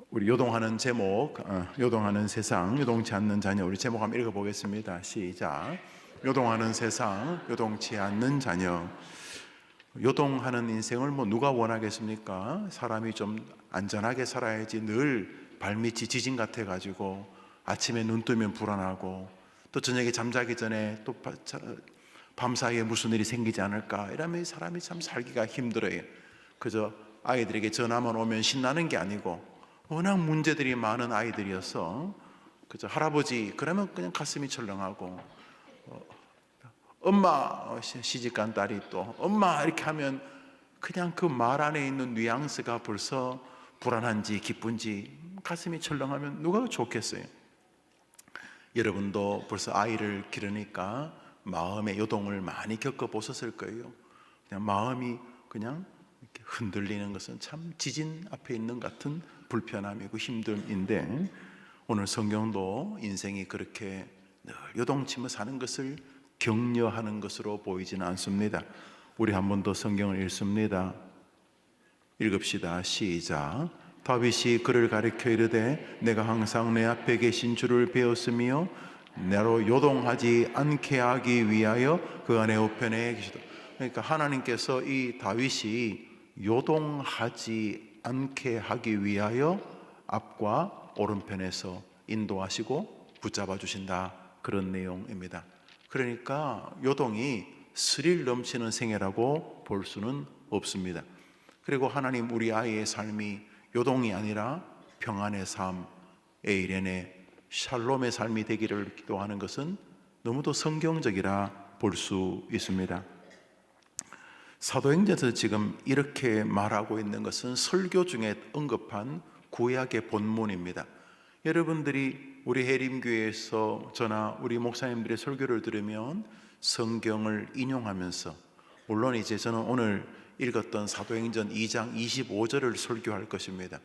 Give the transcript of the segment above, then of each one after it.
우리 요동하는 제목, 요동하는 세상, 요동치 않는 자녀. 우리 제목 한번 읽어보겠습니다. 시작. 요동하는 세상, 요동치 않는 자녀. 요동하는 인생을 누가 원하겠습니까? 사람이 좀 안전하게 살아야지. 늘 발밑이 지진 같아가지고 아침에 눈 뜨면 불안하고, 또 저녁에 잠자기 전에 또 밤사이에 무슨 일이 생기지 않을까, 이러면 사람이 참 살기가 힘들어요. 그저 아이들에게 전화만 오면 신나는 게 아니고 워낙 문제들이 많은 아이들이어서 그저 할아버지 그러면 그냥 가슴이 철렁하고, 엄마, 시집간 딸이 또 엄마 이렇게 하면 그냥 그 말 안에 있는 뉘앙스가 벌써 불안한지 기쁜지 가슴이 철렁하면 누가 좋겠어요? 여러분도 벌써 아이를 기르니까 마음의 요동을 많이 겪어보셨을 거예요. 그냥 마음이 그냥 이렇게 흔들리는 것은 참 지진 앞에 있는 같은 불편함이고 힘듦인데, 오늘 성경도 인생이 그렇게 늘 요동치며 사는 것을 격려하는 것으로 보이지는 않습니다. 우리 한 번 더 성경을 읽습니다. 읽읍시다. 시작. 다윗이 그를 가리켜 이르되 내가 항상 내 앞에 계신 주를 배웠으며 나로 요동하지 않게 하기 위하여 그 안에 우편에 계시다. 그러니까 하나님께서 이 다윗이 요동하지 않게 하기 위하여 앞과 오른편에서 인도하시고 붙잡아 주신다, 그런 내용입니다. 그러니까 요동이 스릴 넘치는 생애라고 볼 수는 없습니다. 그리고 하나님 우리 아이의 삶이 요동이 아니라 평안의 삶, 에이렌의 샬롬의 삶이 되기를 기도하는 것은 너무도 성경적이라 볼 수 있습니다. 사도행전에서 지금 이렇게 말하고 있는 것은 설교 중에 언급한 구약의 본문입니다. 여러분들이 우리 해림교회에서 저나 우리 목사님들의 설교를 들으면 성경을 인용하면서, 물론 이제 저는 오늘 읽었던 사도행전 2장 25절을 설교할 것입니다.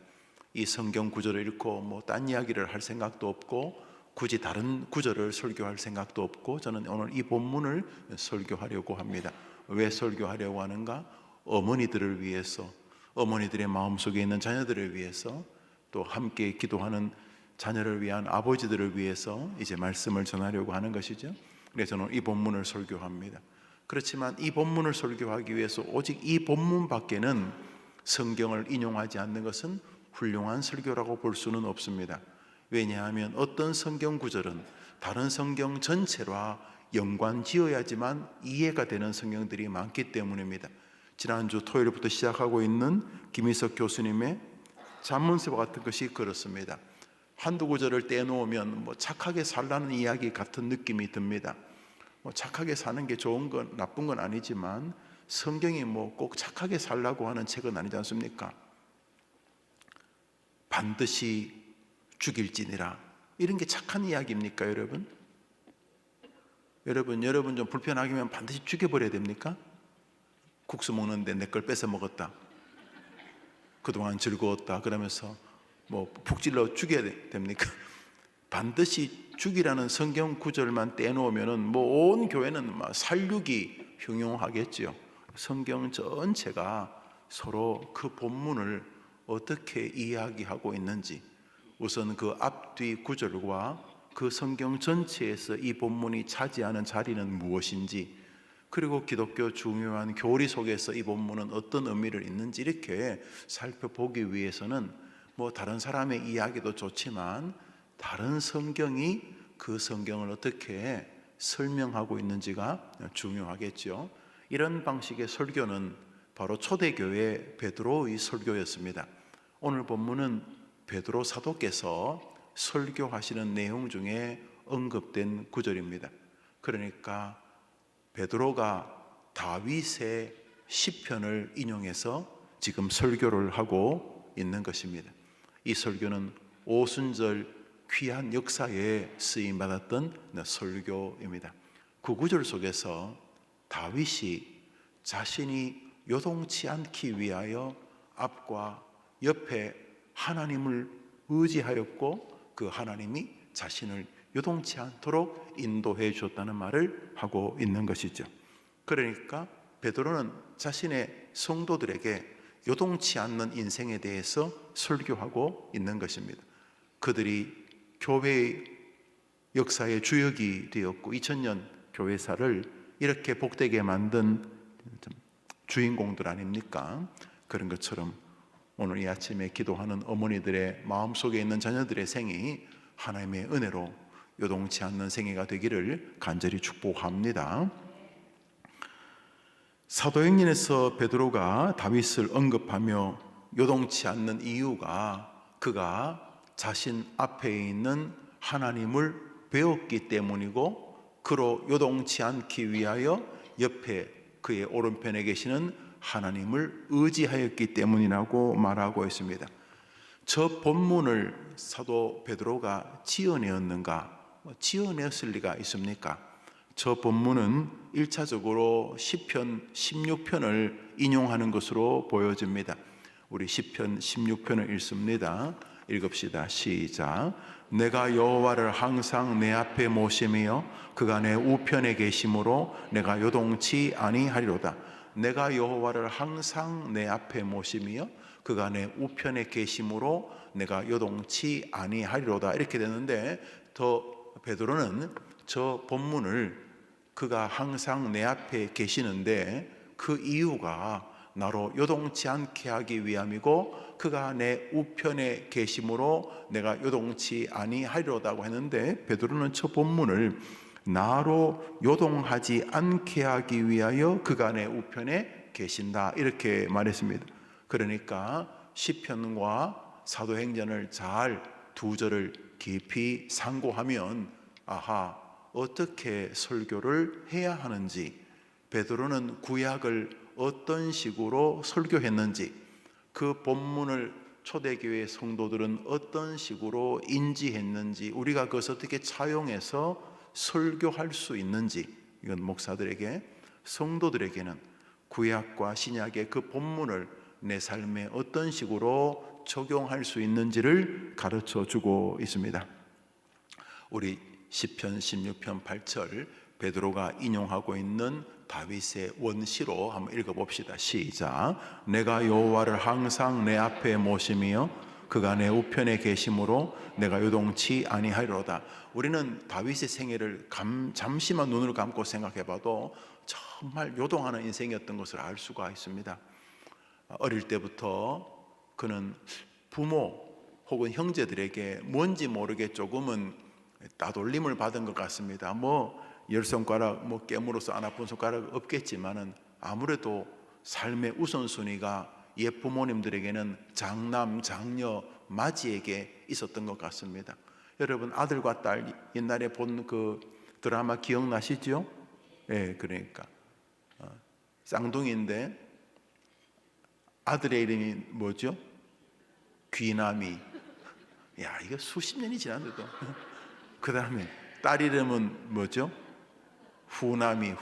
이 성경 구절을 읽고 딴 이야기를 할 생각도 없고 굳이 다른 구절을 설교할 생각도 없고, 저는 오늘 이 본문을 설교하려고 합니다. 왜 설교하려고 하는가? 어머니들을 위해서, 어머니들의 마음속에 있는 자녀들을 위해서, 또 함께 기도하는 자녀를 위한 아버지들을 위해서 이제 말씀을 전하려고 하는 것이죠. 그래서 저는 이 본문을 설교합니다. 그렇지만 이 본문을 설교하기 위해서 오직 이 본문 밖에는 성경을 인용하지 않는 것은 훌륭한 설교라고 볼 수는 없습니다. 왜냐하면 어떤 성경 구절은 다른 성경 전체와 연관지어야지만 이해가 되는 성경들이 많기 때문입니다. 지난주 토요일부터 시작하고 있는 김희석 교수님의 잠언서 같은 것이 그렇습니다. 한두 구절을 떼놓으면 착하게 살라는 이야기 같은 느낌이 듭니다. 착하게 사는 게 좋은 건 나쁜 건 아니지만 성경이 꼭 착하게 살라고 하는 책은 아니지 않습니까? 반드시 죽일지니라, 이런 게 착한 이야기입니까, 여러분? 여러분 좀 불편하기면 반드시 죽여버려야 됩니까? 국수 먹는데 내 걸 뺏어 먹었다, 그동안 즐거웠다 그러면서 푹 찔러 죽여야 됩니까? 반드시 죽이라는 성경 구절만 떼놓으면 온 교회는 살육이 흉용하겠지요. 성경 전체가 서로 그 본문을 어떻게 이야기하고 있는지, 우선 그 앞뒤 구절과 그 성경 전체에서 이 본문이 차지하는 자리는 무엇인지, 그리고 기독교 중요한 교리 속에서 이 본문은 어떤 의미를 있는지 이렇게 살펴보기 위해서는 다른 사람의 이야기도 좋지만 다른 성경이 그 성경을 어떻게 설명하고 있는지가 중요하겠죠. 이런 방식의 설교는 바로 초대교회 베드로의 설교였습니다. 오늘 본문은 베드로 사도께서 설교하시는 내용 중에 언급된 구절입니다. 그러니까 베드로가 다윗의 시편을 인용해서 지금 설교를 하고 있는 것입니다. 이 설교는 오순절 귀한 역사에 쓰임받았던 설교입니다. 그 구절 속에서 다윗이 자신이 요동치 않기 위하여 앞과 옆에 하나님을 의지하였고 그 하나님이 자신을 요동치 않도록 인도해 주었다는 말을 하고 있는 것이죠. 그러니까 베드로는 자신의 성도들에게 요동치 않는 인생에 대해서 설교하고 있는 것입니다. 그들이 교회의 역사의 주역이 되었고 2000년 교회사를 이렇게 복되게 만든 주인공들 아닙니까? 그런 것처럼 오늘 이 아침에 기도하는 어머니들의 마음속에 있는 자녀들의 생이 하나님의 은혜로 요동치 않는 생애가 되기를 간절히 축복합니다. 사도행전에서 베드로가 다윗을 언급하며 요동치 않는 이유가 그가 자신 앞에 있는 하나님을 배웠기 때문이고 그로 요동치 않기 위하여 옆에 그의 오른편에 계시는 하나님을 의지하였기 때문이라고 말하고 있습니다. 저 본문을 사도 베드로가 지어내었는가? 지어내었을 리가 있습니까? 저 본문은 1차적으로 시편 16편을 인용하는 것으로 보여집니다. 우리 시편 16편을 읽습니다. 읽읍시다. 시작. 내가 여호와를 항상 내 앞에 모심이여 그가 내 우편에 계심으로 내가 요동치 아니하리로다. 내가 여호와를 항상 내 앞에 모심이여 그가 내 우편에 계심으로 내가 요동치 아니하리로다. 이렇게 되는데 더 베드로는 저 본문을 그가 항상 내 앞에 계시는데 그 이유가 나로 요동치 않게 하기 위함이고 그가 내 우편에 계심으로 내가 요동치 아니하리로다고 했는데 베드로는 저 본문을 나로 요동하지 않게 하기 위하여 그가 내 우편에 계신다 이렇게 말했습니다. 그러니까 시편과 사도행전을 잘 두 절을 깊이 상고하면 아하 어떻게 설교를 해야 하는지 베드로는 구약을 어떤 식으로 설교했는지 그 본문을 초대교회 성도들은 어떤 식으로 인지했는지 우리가 그것을 어떻게 차용해서 설교할 수 있는지 이건 목사들에게 성도들에게는 구약과 신약의 그 본문을 내 삶에 어떤 식으로 적용할 수 있는지를 가르쳐 주고 있습니다. 우리 시편 16편 8절 베드로가 인용하고 있는 다윗의 원시로 한번 읽어봅시다. 시작. 내가 여호와를 항상 내 앞에 모심이여 그가 내 우편에 계심으로 내가 요동치 아니하리로다. 우리는 다윗의 생애를 잠시만 눈을 감고 생각해봐도 정말 요동하는 인생이었던 것을 알 수가 있습니다. 어릴 때부터 그는 부모 혹은 형제들에게 뭔지 모르게 조금은 따돌림을 받은 것 같습니다. 열 손가락 깨물어서 안 아픈 손가락 없겠지만은 아무래도 삶의 우선순위가 옛 부모님들에게는 장남, 장녀, 맏이에게 있었던 것 같습니다. 여러분 아들과 딸 옛날에 본 그 드라마 기억나시죠? 예, 그러니까 쌍둥이인데 아들의 이름이 뭐죠? 귀남이. 야, 이거 수십 년이 지났는데도. 그 다음에 딸 이름은 뭐죠? 후남이.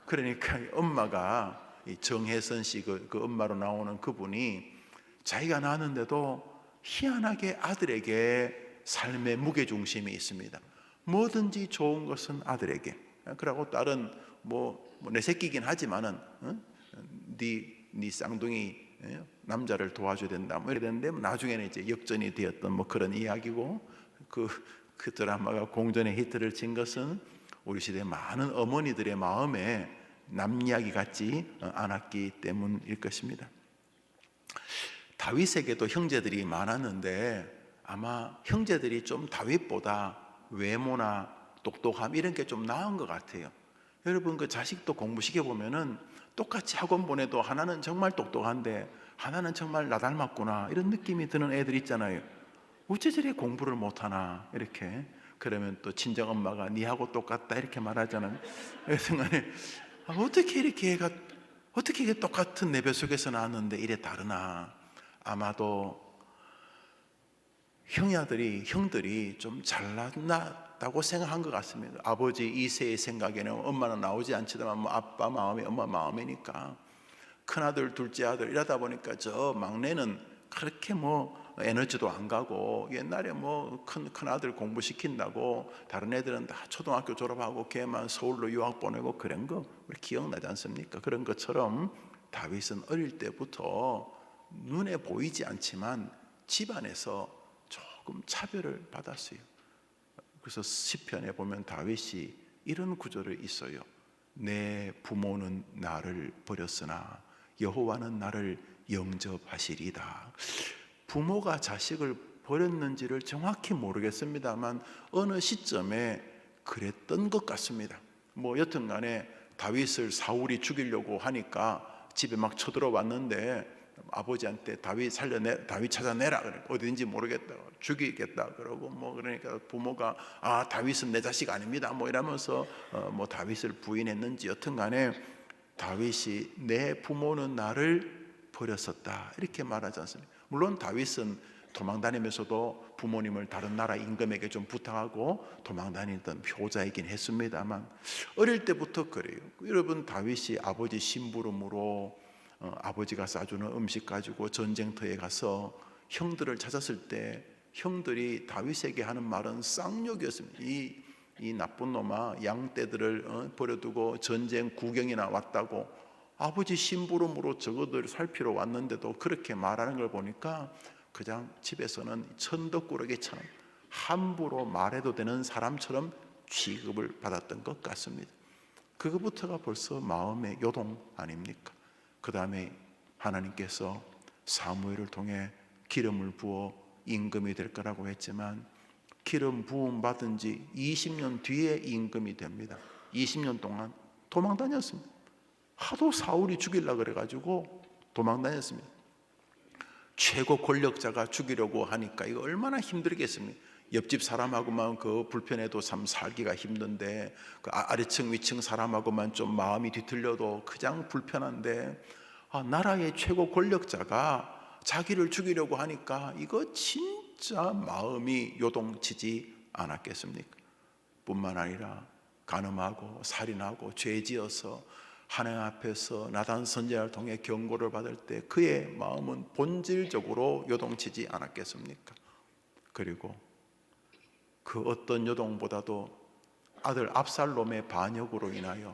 그러니까 엄마가 정혜선 씨 그 엄마로 나오는 그분이 자기가 낳았는데도 희한하게 아들에게 삶의 무게중심이 있습니다. 뭐든지 좋은 것은 아들에게. 그러고 딸은 내 새끼긴 하지만은 네 쌍둥이 남자를 도와줘야 된다 이래 되는데 나중에는 이제 역전이 되었던 그런 이야기고 그 드라마가 공전의 히트를 친 것은 우리 시대 많은 어머니들의 마음에 남 이야기 같지 않았기 때문일 것입니다. 다윗에게도 형제들이 많았는데 아마 형제들이 좀 다윗보다 외모나 똑똑함 이런 게 좀 나은 것 같아요. 여러분 그 자식도 공부시켜 보면은 똑같이 학원 보내도 하나는 정말 똑똑한데 하나는 정말 나 닮았구나 이런 느낌이 드는 애들 있잖아요. 어째 저리 공부를 못하나 이렇게. 그러면 또 친정엄마가 니하고 똑같다 이렇게 말하잖아요. 순간에 어떻게 이렇게 똑같은 내 뱃속에서 나왔는데 이래 다르나. 아마도 형들이 좀 잘났다고 생각한 것 같습니다. 아버지 이세의 생각에는 엄마는 나오지 않지만 아빠 마음이 엄마 마음이니까 큰아들 둘째 아들 이러다 보니까 저 막내는 그렇게 에너지도 안 가고 옛날에 큰아들 공부시킨다고 다른 애들은 다 초등학교 졸업하고 걔만 서울로 유학 보내고 그런 거 우리 기억나지 않습니까? 그런 것처럼 다윗은 어릴 때부터 눈에 보이지 않지만 집안에서 조금 차별을 받았어요. 그래서 시편에 보면 다윗이 이런 구절이 있어요. 내 부모는 나를 버렸으나 여호와는 나를 영접하시리다. 부모가 자식을 버렸는지를 정확히 모르겠습니다만 어느 시점에 그랬던 것 같습니다. 뭐 여튼간에 다윗을 사울이 죽이려고 하니까 집에 막 쳐들어왔는데 아버지한테 다윗 찾아내라 그래. 어딘지 모르겠다, 죽이겠다 그러고 뭐 그러니까 부모가 다윗은 내 자식 아닙니다 뭐 이러면서 뭐 다윗을 부인했는지 여튼간에 다윗이 내 부모는 나를 버렸었다 이렇게 말하지 않습니까? 물론 다윗은 도망다니면서도 부모님을 다른 나라 임금에게 좀 부탁하고 도망다니던 효자이긴 했습니다만 어릴 때부터 그래요. 여러분, 다윗이 아버지 심부름으로 아버지가 싸주는 음식 가지고 전쟁터에 가서 형들을 찾았을 때 형들이 다윗에게 하는 말은 쌍욕이었습니다. 이 나쁜 놈아, 양떼들을 버려두고 전쟁 구경이나 왔다고 아버지 심부름으로 저것들 살피러 왔는데도 그렇게 말하는 걸 보니까 그냥 집에서는 천덕꾸러기처럼 함부로 말해도 되는 사람처럼 취급을 받았던 것 같습니다. 그것부터가 벌써 마음의 요동 아닙니까? 그 다음에 하나님께서 사무엘을 통해 기름을 부어 임금이 될 거라고 했지만 기름 부음 받은 지 20년 뒤에 임금이 됩니다. 20년 동안 도망 다녔습니다. 하도 사울이 죽이려고 그래가지고 도망 다녔습니다. 최고 권력자가 죽이려고 하니까 이거 얼마나 힘들겠습니까? 옆집 사람하고만 그 불편해도 참 살기가 힘든데 그 아래층 위층 사람하고만 좀 마음이 뒤틀려도 그냥 불편한데 나라의 최고 권력자가 자기를 죽이려고 하니까 이거 진짜 마음이 요동치지 않았겠습니까? 뿐만 아니라 간음하고 살인하고 죄지어서 하나님 앞에서 나단 선지자를 통해 경고를 받을 때 그의 마음은 본질적으로 요동치지 않았겠습니까? 그리고 그 어떤 요동보다도 아들 압살롬의 반역으로 인하여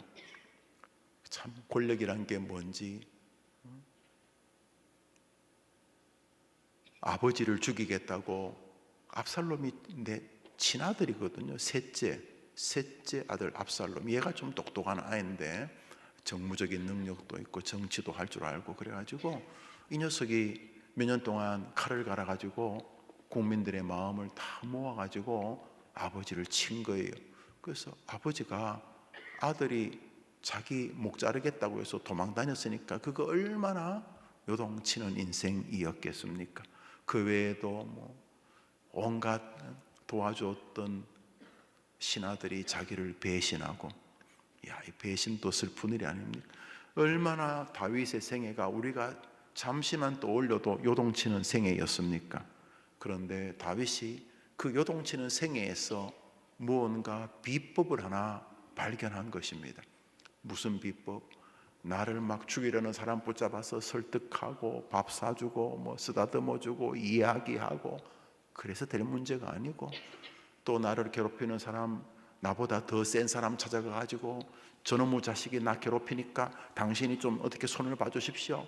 참 권력이란 게 뭔지, 아버지를 죽이겠다고, 압살롬이 내 친아들이거든요. 셋째 아들 압살롬, 얘가 좀 똑똑한 아이인데 정무적인 능력도 있고 정치도 할 줄 알고 그래가지고 이 녀석이 몇 년 동안 칼을 갈아가지고 국민들의 마음을 다 모아가지고 아버지를 친 거예요. 그래서 아버지가 아들이 자기 목 자르겠다고 해서 도망 다녔으니까 그거 얼마나 요동치는 인생이었겠습니까? 그 외에도 뭐 온갖 도와줬던 신하들이 자기를 배신하고, 이 배신도 슬픈 일이 아닙니까? 얼마나 다윗의 생애가 우리가 잠시만 떠올려도 요동치는 생애였습니까? 그런데 다윗이 그 요동치는 생애에서 무언가 비법을 하나 발견한 것입니다. 무슨 비법? 나를 막 죽이려는 사람 붙잡아서 설득하고 밥 사주고 뭐 쓰다듬어주고 이야기하고 그래서 될 문제가 아니고, 또 나를 괴롭히는 사람, 나보다 더 센 사람 찾아가가지고 저놈의 자식이 나 괴롭히니까 당신이 좀 어떻게 손을 봐주십시오.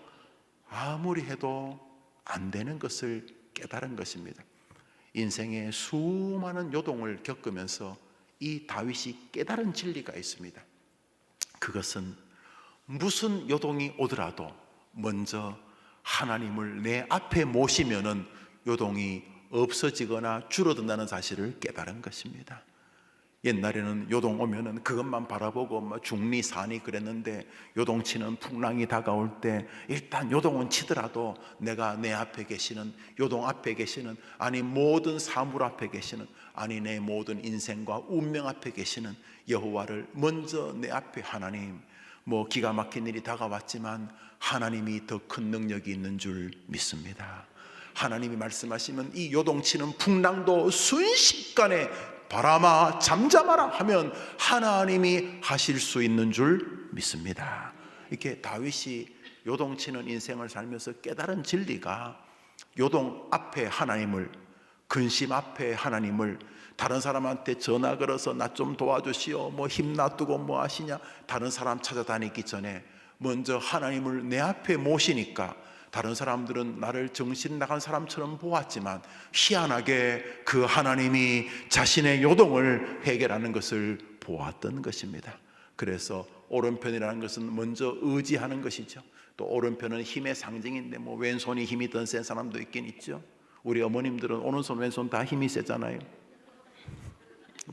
아무리 해도 안 되는 것을 깨달은 것입니다. 인생의 수많은 요동을 겪으면서 이 다윗이 깨달은 진리가 있습니다. 그것은 무슨 요동이 오더라도 먼저 하나님을 내 앞에 모시면은 요동이 없어지거나 줄어든다는 사실을 깨달은 것입니다. 옛날에는 요동 오면은 그것만 바라보고 뭐 중리산이 그랬는데, 요동치는 풍랑이 다가올 때 일단 요동은 치더라도 내가 내 앞에 계시는, 요동 앞에 계시는, 아니 모든 사물 앞에 계시는, 아니 내 모든 인생과 운명 앞에 계시는 여호와를 먼저 내 앞에, 하나님, 뭐 기가 막힌 일이 다가왔지만 하나님이 더 큰 능력이 있는 줄 믿습니다. 하나님이 말씀하시면 이 요동치는 풍랑도 순식간에 바람아 잠잠하라 하면 하나님이 하실 수 있는 줄 믿습니다. 이렇게 다윗이 요동치는 인생을 살면서 깨달은 진리가, 요동 앞에 하나님을, 근심 앞에 하나님을, 다른 사람한테 전화 걸어서 나 좀 도와주시오, 뭐 힘 놔두고 뭐 하시냐, 다른 사람 찾아다니기 전에 먼저 하나님을 내 앞에 모시니까 다른 사람들은 나를 정신 나간 사람처럼 보았지만 희한하게 그 하나님이 자신의 요동을 해결하는 것을 보았던 것입니다. 그래서 오른편이라는 것은 먼저 의지하는 것이죠. 또 오른편은 힘의 상징인데 뭐 왼손이 힘이 더 센 사람도 있긴 있죠. 우리 어머님들은 오른손 왼손 다 힘이 세잖아요.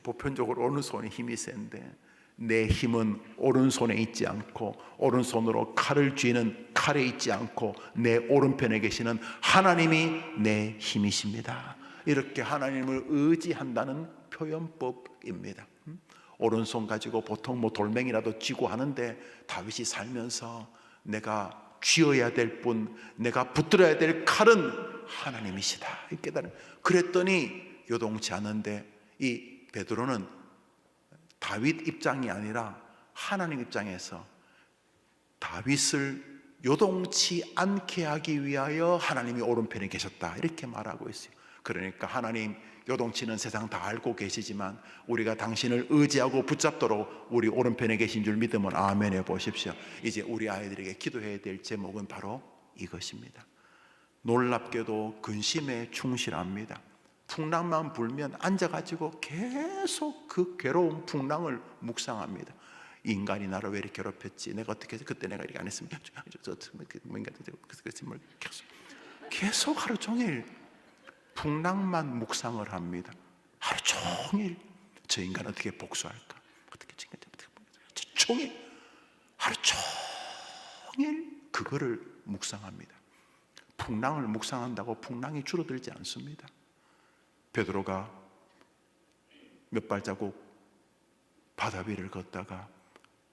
보편적으로 오른손이 힘이 센데 내 힘은 오른손에 있지 않고 오른손으로 칼을 쥐는 칼에 있지 않고 내 오른편에 계시는 하나님이 내 힘이십니다. 이렇게 하나님을 의지한다는 표현법입니다. 오른손 가지고 보통 뭐 돌멩이라도 쥐고 하는데 다윗이 살면서 내가 쥐어야 될 분, 내가 붙들어야 될 칼은 하나님이시다 이 깨달음. 그랬더니 요동치 않은데 이 베드로는 다윗 입장이 아니라 하나님 입장에서 다윗을 요동치 않게 하기 위하여 하나님이 오른편에 계셨다 이렇게 말하고 있어요. 그러니까 하나님 요동치는 세상 다 알고 계시지만 우리가 당신을 의지하고 붙잡도록 우리 오른편에 계신 줄 믿으면 아멘 해보십시오. 이제 우리 아이들에게 기도해야 될 제목은 바로 이것입니다. 놀랍게도 근심에 충실합니다. 풍랑만 불면 앉아가지고 계속 그 괴로운 풍랑을 묵상합니다. 인간이 나를 왜 이렇게 괴롭혔지? 내가 어떻게 해서 그때 내가 이렇게 안 했으면 계속 하루 종일 풍랑만 묵상을 합니다. 하루 종일 저 인간 어떻게 복수할까? 어떻게 종일 하루 종일 그거를 묵상합니다. 풍랑을 묵상한다고 풍랑이 줄어들지 않습니다. 베드로가 몇 발자국 바다 위를 걷다가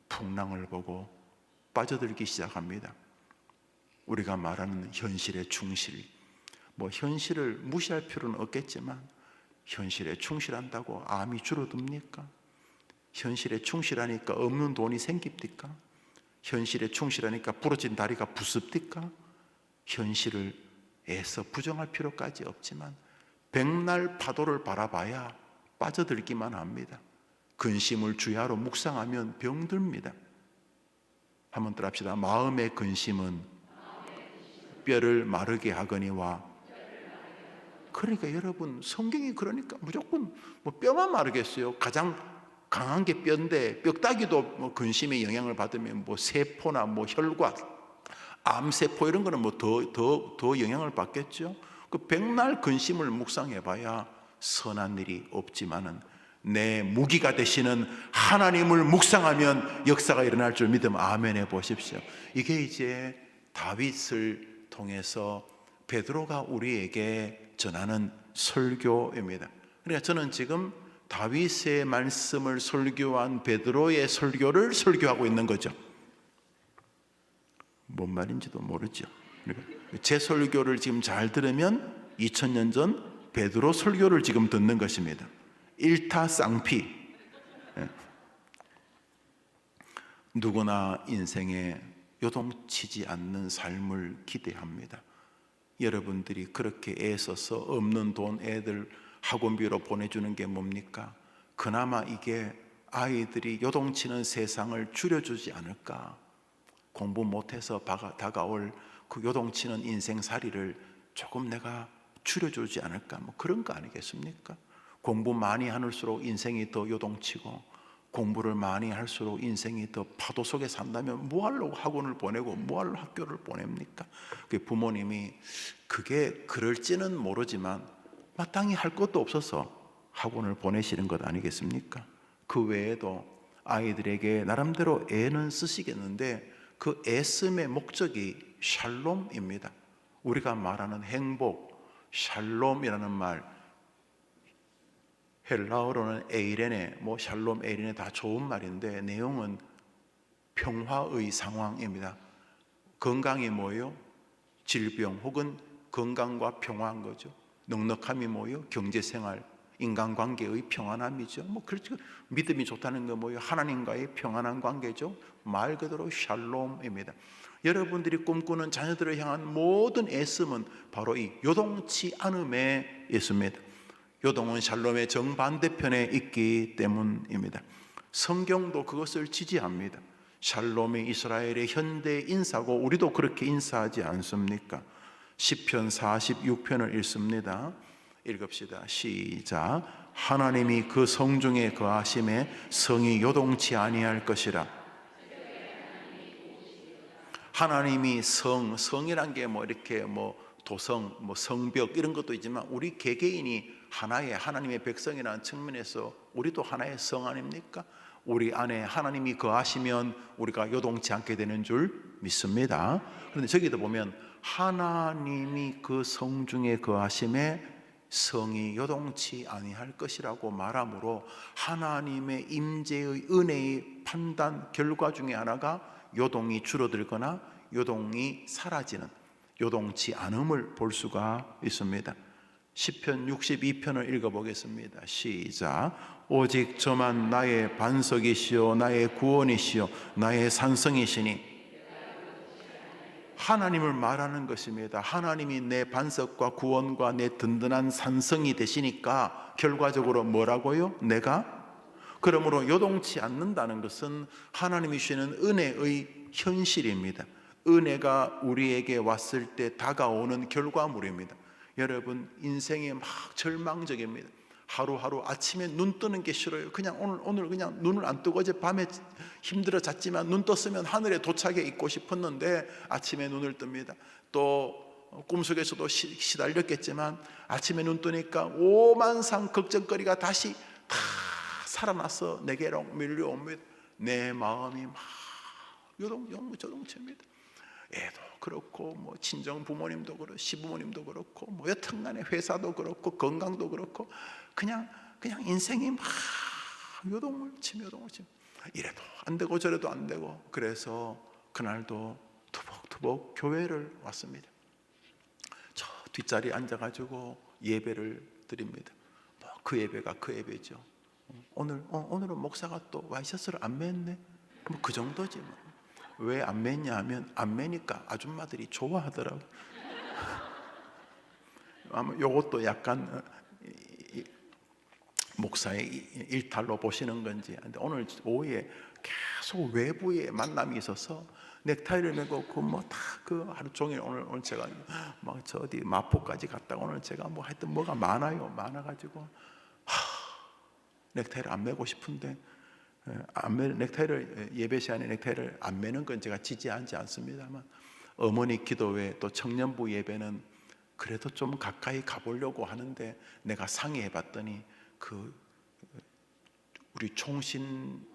풍랑을 보고 빠져들기 시작합니다. 우리가 말하는 현실의 충실, 뭐 현실을 무시할 필요는 없겠지만 현실에 충실한다고 암이 줄어듭니까? 현실에 충실하니까 없는 돈이 생깁니까? 현실에 충실하니까 부러진 다리가 부습니까? 현실을 애써 부정할 필요까지 없지만 백날 파도를 바라봐야 빠져들기만 합니다. 근심을 주야로 묵상하면 병듭니다. 한번 따라합시다. 마음의 근심은 뼈를 마르게 하거니와. 그러니까 여러분 성경이 그러니까 무조건 뭐 뼈만 마르겠어요. 가장 강한 게 뼈인데 뼈다귀도 뭐 근심의 영향을 받으면 뭐 세포나 뭐 혈관, 암세포 이런 거는 뭐 더 영향을 받겠죠. 그 백날 근심을 묵상해봐야 선한 일이 없지만은 내 무기가 되시는 하나님을 묵상하면 역사가 일어날 줄 믿으면 아멘 해보십시오. 이게 이제 다윗을 통해서 베드로가 우리에게 전하는 설교입니다. 그러니까 저는 지금 다윗의 말씀을 설교한 베드로의 설교를 설교하고 있는 거죠. 뭔 말인지도 모르죠. 제 설교를 지금 잘 들으면 2000년 전 베드로 설교를 지금 듣는 것입니다. 일타쌍피. 누구나 인생에 요동치지 않는 삶을 기대합니다. 여러분들이 그렇게 애써서 없는 돈 애들 학원비로 보내주는 게 뭡니까? 그나마 이게 아이들이 요동치는 세상을 줄여주지 않을까? 공부 못해서 다가올 그 요동치는 인생살이를 조금 내가 줄여주지 않을까? 뭐 그런 거 아니겠습니까? 공부 많이 할수록 인생이 더 요동치고 공부를 많이 할수록 인생이 더 파도 속에 산다면 뭐 하려고 학원을 보내고 뭐 하려고 학교를 보냅니까? 부모님이 그게 그럴지는 모르지만 마땅히 할 것도 없어서 학원을 보내시는 것 아니겠습니까? 그 외에도 아이들에게 나름대로 애는 쓰시겠는데 그 애씀의 목적이 샬롬입니다. 우리가 말하는 행복, 샬롬이라는 말, 헬라어로는 에이레네, 뭐 샬롬, 에이레네 다 좋은 말인데 내용은 평화의 상황입니다. 건강이 뭐예요? 질병 혹은 건강과 평화인 거죠. 넉넉함이 뭐예요? 경제생활, 인간관계의 평안함이죠. 뭐 그렇죠. 믿음이 좋다는 건 뭐예요? 하나님과의 평안한 관계죠. 말 그대로 샬롬입니다. 여러분들이 꿈꾸는 자녀들을 향한 모든 애씀은 바로 이 요동치 않음에 있습니다. 요동은 샬롬의 정반대편에 있기 때문입니다. 성경도 그것을 지지합니다. 샬롬이 이스라엘의 현대 인사고 우리도 그렇게 인사하지 않습니까? 시편 46편을 읽습니다. 읽읍시다. 시작. 하나님이 그 성중에 거하심에 성이 요동치 아니할 것이라. 하나님이 성이란 게 뭐 이렇게 뭐 도성, 뭐 성벽 이런 것도 있지만 우리 개개인이 하나의 하나님의 백성이라는 측면에서 우리도 하나의 성 아닙니까? 우리 안에 하나님이 거하시면 우리가 요동치 않게 되는 줄 믿습니다. 그런데 저기도 보면 하나님이 그 성중에 거하심에 성이 요동치 아니할 것이라고 말하므로 하나님의 임재의 은혜의 판단 결과 중에 하나가 요동이 줄어들거나 요동이 사라지는, 요동치 않음을 볼 수가 있습니다. 시편 62편을 읽어보겠습니다. 시작. 오직 저만 나의 반석이시요 나의 구원이시요 나의 산성이시니. 하나님을 말하는 것입니다. 하나님이 내 반석과 구원과 내 든든한 산성이 되시니까 결과적으로 뭐라고요? 내가? 그러므로 요동치 않는다는 것은 하나님이 주시는 은혜의 현실입니다. 은혜가 우리에게 왔을 때 다가오는 결과물입니다. 여러분, 인생이 막 절망적입니다. 하루하루 아침에 눈 뜨는 게 싫어요. 그냥 오늘 그냥 눈을 안 뜨고 어제 밤에 힘들어 잤지만 눈 떴으면 하늘에 도착해 있고 싶었는데 아침에 눈을 뜹니다. 또 꿈속에서도 시달렸겠지만 아침에 눈 뜨니까 오만상 걱정거리가 다시 다 살아나서 내게로 밀려옵니다. 내 마음이 막 요동요동칩니다. 애도 그렇고 뭐 친정 부모님도 그렇고 시부모님도 그렇고 뭐 여튼간에 회사도 그렇고 건강도 그렇고 그냥 인생이 막 요동을 치며 이래도 안 되고 저래도 안 되고. 그래서 그날도 투벅투벅 교회를 왔습니다. 저 뒷자리에 앉아가지고 예배를 드립니다. 뭐 그 예배가 그 예배죠. 오늘은 목사가 또 와이셔츠를 안 맸네. 뭐 그 정도지 뭐. 왜 안 맸냐 하면 안 매니까 아줌마들이 좋아하더라고. 아마 요것도 약간 목사의 일탈로 보시는 건지. 근데 오늘 오후에 계속 외부에 만남이 있어서 넥타이를 메고 그 하루 종일 오늘 제가 막 저 어디 마포까지 갔다가 오늘 제가 뭐 하여튼 뭐가 많아가지고 넥타이를 안 메고 싶은데 넥타이를 예배 시간에 넥타이를 안 매는 건 제가 지지하지 않습니다만 어머니 기도회 또 청년부 예배는 그래도 좀 가까이 가보려고 하는데 내가 상의해 봤더니 그 우리 총신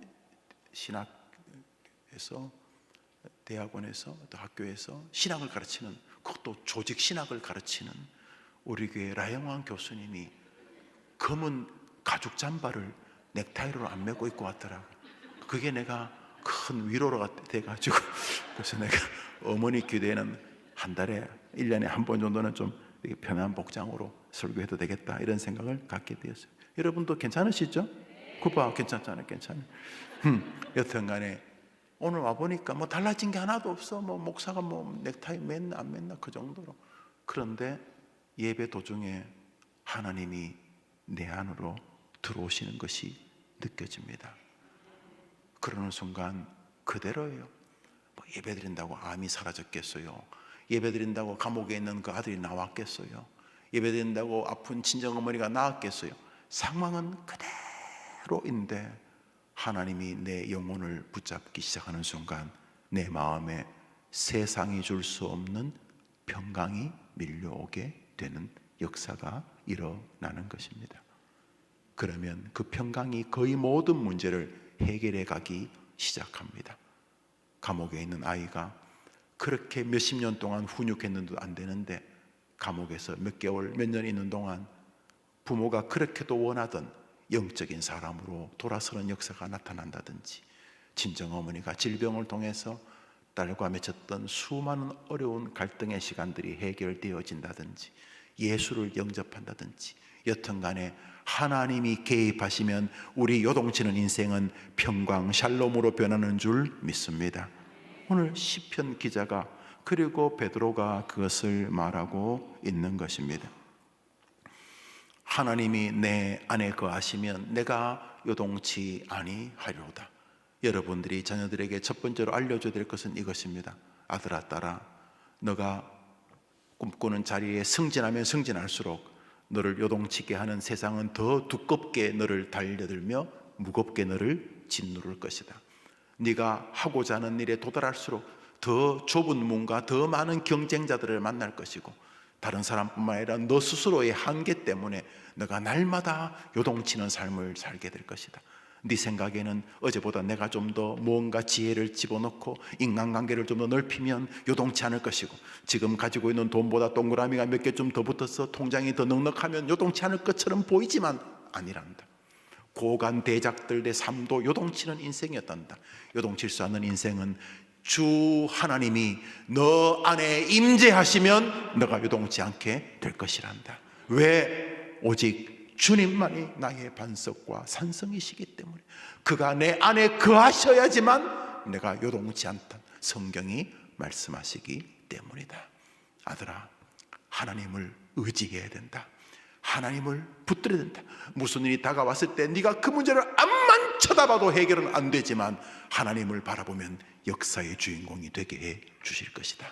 신학에서 대학원에서 또 학교에서 신학을 가르치는, 그것도 조직 신학을 가르치는 우리 교회 라영왕 교수님이 검은 가죽 잠바를 넥타이로 안 메고 입고 왔더라고. 그게 내가 큰 위로가 돼가지고 그래서 내가 어머니 기도에는 한 달에 1년에 한 번 정도는 좀 편한 복장으로 설교해도 되겠다 이런 생각을 갖게 되었어요. 여러분도 괜찮으시죠? 그봐 괜찮잖아요. 여튼간에 오늘 와보니까 뭐 달라진 게 하나도 없어. 뭐 목사가 뭐 넥타이 맸나 안 맸나 그 정도로. 그런데 예배 도중에 하나님이 내 안으로 들어오시는 것이 느껴집니다. 그러는 순간 그대로예요. 뭐 예배드린다고 암이 사라졌겠어요? 예배드린다고 감옥에 있는 그 아들이 나왔겠어요? 예배드린다고 아픈 친정어머니가 나았겠어요? 상황은 그대로인데 하나님이 내 영혼을 붙잡기 시작하는 순간 내 마음에 세상이 줄 수 없는 평강이 밀려오게 되는 역사가 일어나는 것입니다. 그러면 그 평강이 거의 모든 문제를 해결해 가기 시작합니다. 감옥에 있는 아이가 그렇게 몇십 년 동안 훈육했는데도 안 되는데 감옥에서 몇 개월, 몇 년 있는 동안 부모가 그렇게도 원하던 영적인 사람으로 돌아서는 역사가 나타난다든지, 친정어머니가 질병을 통해서 딸과 맺었던 수많은 어려운 갈등의 시간들이 해결되어진다든지, 예수를 영접한다든지, 여튼간에 하나님이 개입하시면 우리 요동치는 인생은 평강 샬롬으로 변하는 줄 믿습니다. 오늘 시편 기자가 그리고 베드로가 그것을 말하고 있는 것입니다. 하나님이 내 안에 거하시면 내가 요동치 아니하리로다. 여러분들이 자녀들에게 첫 번째로 알려줘야 될 것은 이것입니다. 아들아, 딸아, 너가 꿈꾸는 자리에 승진하면 승진할수록 너를 요동치게 하는 세상은 더 두껍게 너를 달려들며 무겁게 너를 짓누를 것이다. 네가 하고자 하는 일에 도달할수록 더 좁은 문과 더 많은 경쟁자들을 만날 것이고, 다른 사람뿐만 아니라 너 스스로의 한계 때문에 너가 날마다 요동치는 삶을 살게 될 것이다. 네 생각에는 어제보다 내가 좀 더 무언가 지혜를 집어넣고 인간관계를 좀 더 넓히면 요동치 않을 것이고, 지금 가지고 있는 돈보다 동그라미가 몇 개 좀 더 붙어서 통장이 더 넉넉하면 요동치 않을 것처럼 보이지만 아니란다. 고관 대작들의 삶도 요동치는 인생이었단다. 요동칠 수 않는 인생은 주 하나님이 너 안에 임재하시면 너가 요동치 않게 될 것이란다. 왜? 오직 주님만이 나의 반석과 산성이시기 때문에, 그가 내 안에 거하셔야지만 내가 요동치 않다, 성경이 말씀하시기 때문이다. 아들아, 하나님을 의지해야 된다. 하나님을 붙들어야 된다. 무슨 일이 다가왔을 때 네가 그 문제를 앞만 쳐다봐도 해결은 안 되지만 하나님을 바라보면 역사의 주인공이 되게 해 주실 것이다.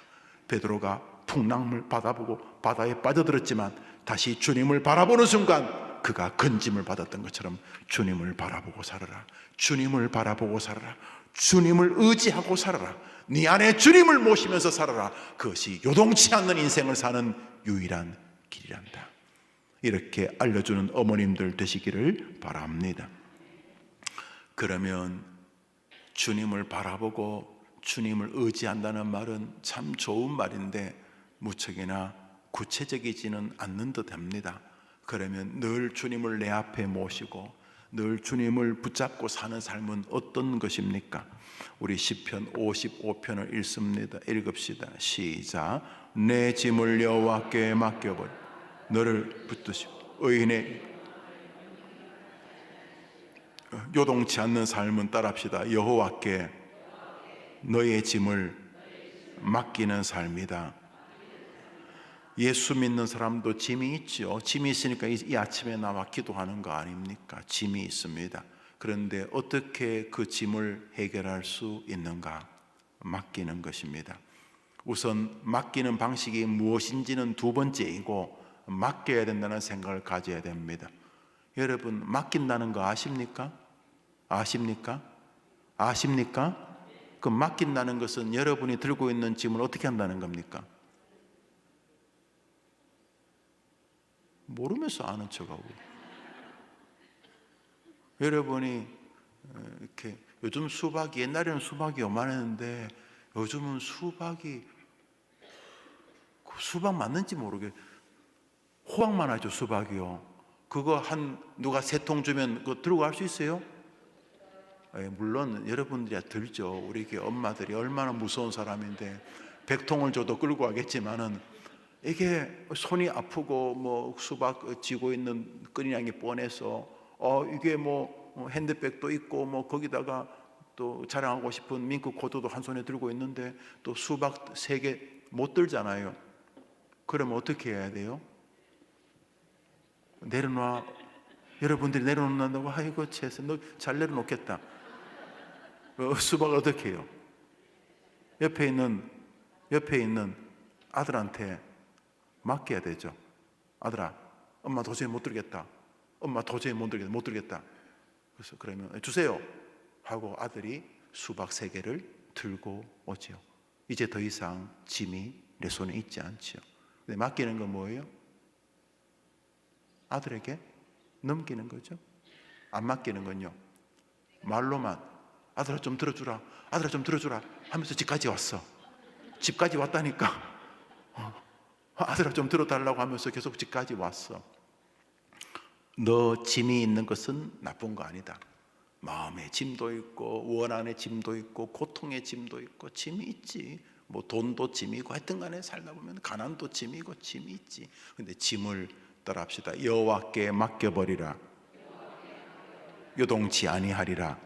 베드로가 풍랑을 바다보고 바다에 빠져들었지만 다시 주님을 바라보는 순간 그가 건짐을 받았던 것처럼 주님을 바라보고 살아라. 주님을 바라보고 살아라. 주님을 의지하고 살아라. 네 안에 주님을 모시면서 살아라. 그것이 요동치 않는 인생을 사는 유일한 길이란다. 이렇게 알려주는 어머님들 되시기를 바랍니다. 그러면 주님을 바라보고 주님을 의지한다는 말은 참 좋은 말인데 무척이나 구체적이지는 않는 듯 합니다. 그러면 늘 주님을 내 앞에 모시고 늘 주님을 붙잡고 사는 삶은 어떤 것입니까? 우리 시편 55편을 읽읍시다. 시작. 내 짐을 여호와께 맡겨버려 너를 붙드시고 의인의 요동치 않는 삶은 따라합시다. 여호와께 너의 짐을 맡기는 삶이다. 예수 믿는 사람도 짐이 있죠. 짐이 있으니까 이 아침에 나와 기도하는 거 아닙니까? 짐이 있습니다. 그런데 어떻게 그 짐을 해결할 수 있는가? 맡기는 것입니다. 우선 맡기는 방식이 무엇인지는 두 번째이고, 맡겨야 된다는 생각을 가져야 됩니다. 여러분, 맡긴다는 거 아십니까? 아십니까? 아십니까? 그 맡긴다는 것은 여러분이 들고 있는 짐을 어떻게 한다는 겁니까? 모르면서 아는 척하고. 여러분이 이렇게 요즘 수박이, 옛날에는 수박이 요만했는데 요즘은 수박 맞는지 모르게 호박만 하죠. 수박이요. 그거 누가 3통 주면 그거 들고 갈 수 있어요? 물론 여러분들이 들죠. 우리 엄마들이 얼마나 무서운 사람인데 100통을 줘도 끌고 가겠지만은 이게 손이 아프고 뭐 수박 쥐고 있는 끈이랑이 뻔해서 이게 뭐 핸드백도 있고 뭐 거기다가 또 자랑하고 싶은 밍크 코트도 한 손에 들고 있는데 또 수박 3개 못 들잖아요. 그러면 어떻게 해야 돼요? 내려놔. 여러분들이 내려놓는다고 아이고 채서 너 잘 내려놓겠다. 수박을 어떻게 해요? 옆에 있는 아들한테 맡겨야 되죠. 아들아, 엄마 도저히 못 들겠다. 엄마 도저히 못 들겠다. 그래서 그러면 주세요 하고 아들이 수박 3개를 들고 오죠. 이제 더 이상 짐이 내 손에 있지 않죠. 근데 맡기는 건 뭐예요? 아들에게 넘기는 거죠. 안 맡기는 건요, 말로만 아들아 좀 들어주라, 아들아 좀 들어주라 하면서 집까지 왔어. 집까지 왔다니까. 아들아 좀 들어달라고 하면서 계속 집까지 왔어. 너 짐이 있는 것은 나쁜 거 아니다. 마음의 짐도 있고 원한의 짐도 있고 고통의 짐도 있고 짐이 있지. 뭐 돈도 짐이고 하여튼 간에 살다 보면 가난도 짐이고 짐이 있지. 근데 짐을 따라합시다. 여호와께 맡겨버리라. 요동치 아니하리라.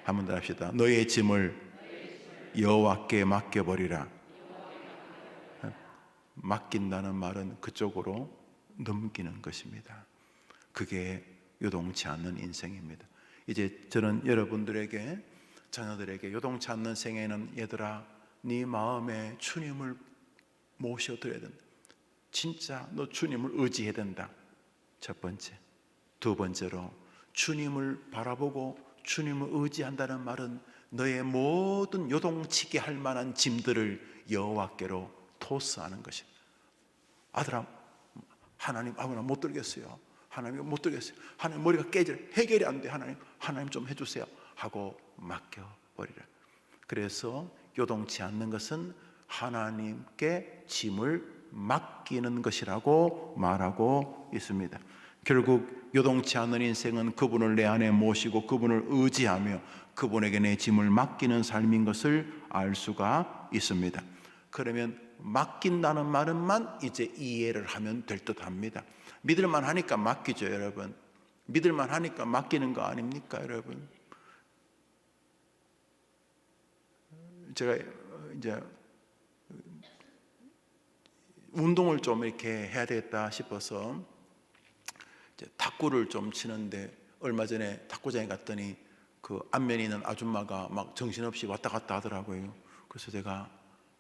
한번 더 합시다. 너의 짐을 여호와께 맡겨버리라. 맡긴다는 말은 그쪽으로 넘기는 것입니다. 그게 요동치 않는 인생입니다. 이제 저는 여러분들에게 자녀들에게 요동치 않는 생애는 얘들아 네 마음에 주님을 모셔드려야 된다. 진짜 너 주님을 의지해야 된다. 첫 번째. 두 번째로 주님을 바라보고 주님을 의지한다는 말은 너의 모든 요동치게 할 만한 짐들을 여호와께로 토스하는 것이다. 아들아, 하나님 아무나 못 들겠어요. 하나님 못 들겠어요. 하나님 머리가 깨져 해결이 안 돼. 하나님 좀 해주세요 하고 맡겨버리라. 그래서 요동치 않는 것은 하나님께 짐을 맡기는 것이라고 말하고 있습니다. 결국 요동치 않는 인생은 그분을 내 안에 모시고 그분을 의지하며 그분에게 내 짐을 맡기는 삶인 것을 알 수가 있습니다. 그러면 맡긴다는 말은만 이제 이해를 하면 될 듯 합니다. 믿을만 하니까 맡기죠, 여러분. 믿을만 하니까 맡기는 거 아닙니까, 여러분? 제가 이제 운동을 좀 이렇게 해야 되겠다 싶어서 이제 탁구를 좀 치는데 얼마 전에 탁구장에 갔더니 그 앞면에 있는 아줌마가 막 정신없이 왔다 갔다 하더라고요. 그래서 제가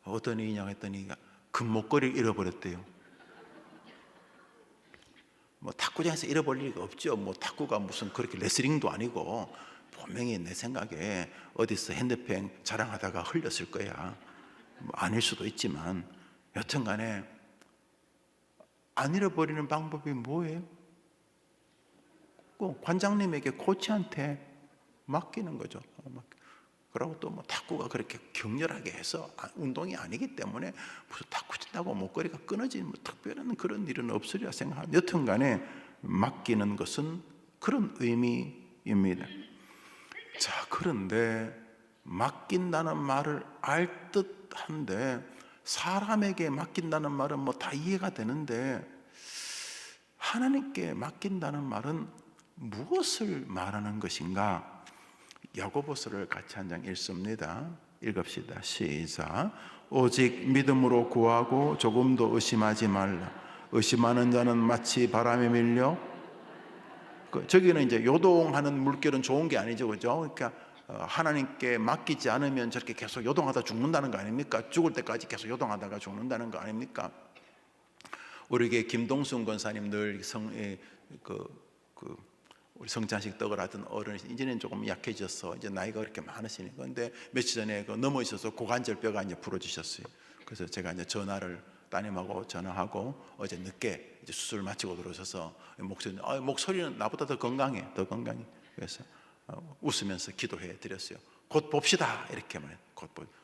어떤 일이냐고 했더니 금목걸이를 잃어버렸대요. 뭐 탁구장에서 잃어버릴 리가 없죠. 뭐 탁구가 무슨 그렇게 레슬링도 아니고 분명히 내 생각에 어디서 핸드폰 자랑하다가 흘렸을 거야. 뭐 아닐 수도 있지만 여튼 간에 안 잃어버리는 방법이 뭐예요? 꼭 관장님에게 코치한테 맡기는 거죠. 그러고 또 뭐 탁구가 그렇게 격렬하게 해서 운동이 아니기 때문에 무슨 탁구 친다고 목걸이가 끊어지는 뭐 특별한 그런 일은 없으리라 생각합니다. 여튼 간에 맡기는 것은 그런 의미입니다. 자, 그런데 맡긴다는 말을 알 듯한데 사람에게 맡긴다는 말은 뭐 다 이해가 되는데 하나님께 맡긴다는 말은 무엇을 말하는 것인가? 야고보서를 같이 한 장 읽습니다. 읽읍시다. 시작. 오직 믿음으로 구하고 조금도 의심하지 말라. 의심하는 자는 마치 바람에 밀려 저기는 이제 요동하는 물결은 좋은 게 아니죠, 그죠? 그러니까 하나님께 맡기지 않으면 저렇게 계속 요동하다 죽는다는 거 아닙니까? 죽을 때까지 계속 요동하다가 죽는다는 거 아닙니까? 우리에게 김동순 권사님 늘 우리 성찬식 떡을 하던 어른이 이제는 조금 약해져서 이제 나이가 그렇게 많으시는 건데 며칠 전에 넘어지셔서 고관절 뼈가 이제 부러지셨어요. 그래서 제가 이제 전화를 따님하고 전화하고 어제 늦게 이제 수술 마치고 들어오셔서 목소리는 나보다 더 건강해. 그래서 웃으면서 기도해 드렸어요. 곧 봅시다 이렇게 말해요.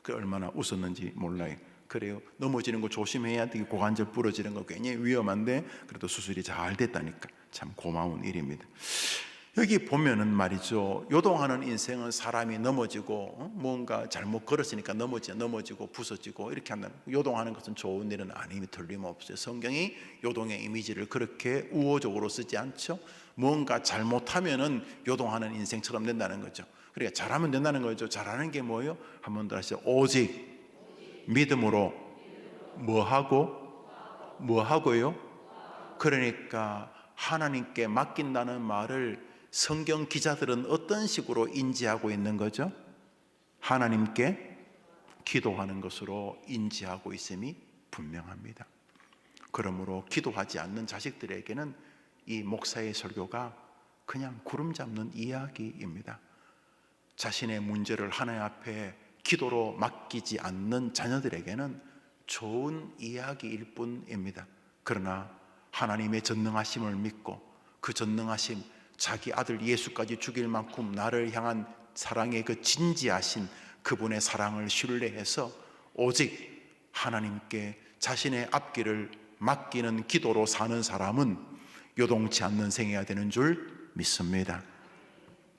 그 얼마나 웃었는지 몰라요. 그래요. 넘어지는 거 조심해야 돼. 고관절 부러지는 거 굉장히 위험한데 그래도 수술이 잘 됐다니까 참 고마운 일입니다. 여기 보면은 말이죠, 요동하는 인생은 사람이 넘어지고 뭔가 잘못 걸었으니까 넘어지고 부서지고 이렇게 한다는, 요동하는 것은 좋은 일은 아님이 틀림없어요. 성경이 요동의 이미지를 그렇게 우호적으로 쓰지 않죠. 뭔가 잘못하면은 요동하는 인생처럼 된다는 거죠. 그러니까 잘하면 된다는 거죠. 잘하는 게 뭐예요? 한 번 더 하시죠. 오직 믿음으로 뭐 하고요? 그러니까 하나님께 맡긴다는 말을 성경 기자들은 어떤 식으로 인지하고 있는 거죠? 하나님께 기도하는 것으로 인지하고 있음이 분명합니다. 그러므로 기도하지 않는 자식들에게는 이 목사의 설교가 그냥 구름 잡는 이야기입니다. 자신의 문제를 하나님 앞에 기도로 맡기지 않는 자녀들에게는 좋은 이야기일 뿐입니다. 그러나 하나님의 전능하심을 믿고 그 전능하심, 자기 아들 예수까지 죽일 만큼 나를 향한 사랑의 그 진지하신 그분의 사랑을 신뢰해서 오직 하나님께 자신의 앞길을 맡기는 기도로 사는 사람은 요동치 않는 생애가 되는 줄 믿습니다.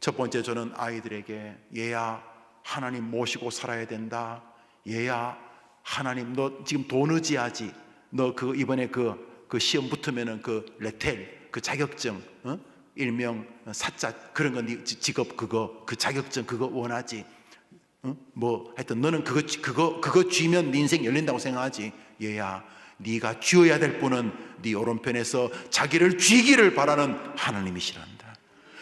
첫 번째, 저는 아이들에게 얘야 하나님 모시고 살아야 된다. 얘야 하나님 너 지금 돈 의지하지. 너 그 이번에 그 시험 붙으면은 그 레텔 그 자격증 일명 사자 그런 건 네 직업 그거 그 자격증 그거 원하지. 뭐 하여튼 너는 그거 쥐면 네 인생 열린다고 생각하지. 얘야 네가 쥐어야 될 분은 네 오른편에서 자기를 쥐기를 바라는 하나님이시란다.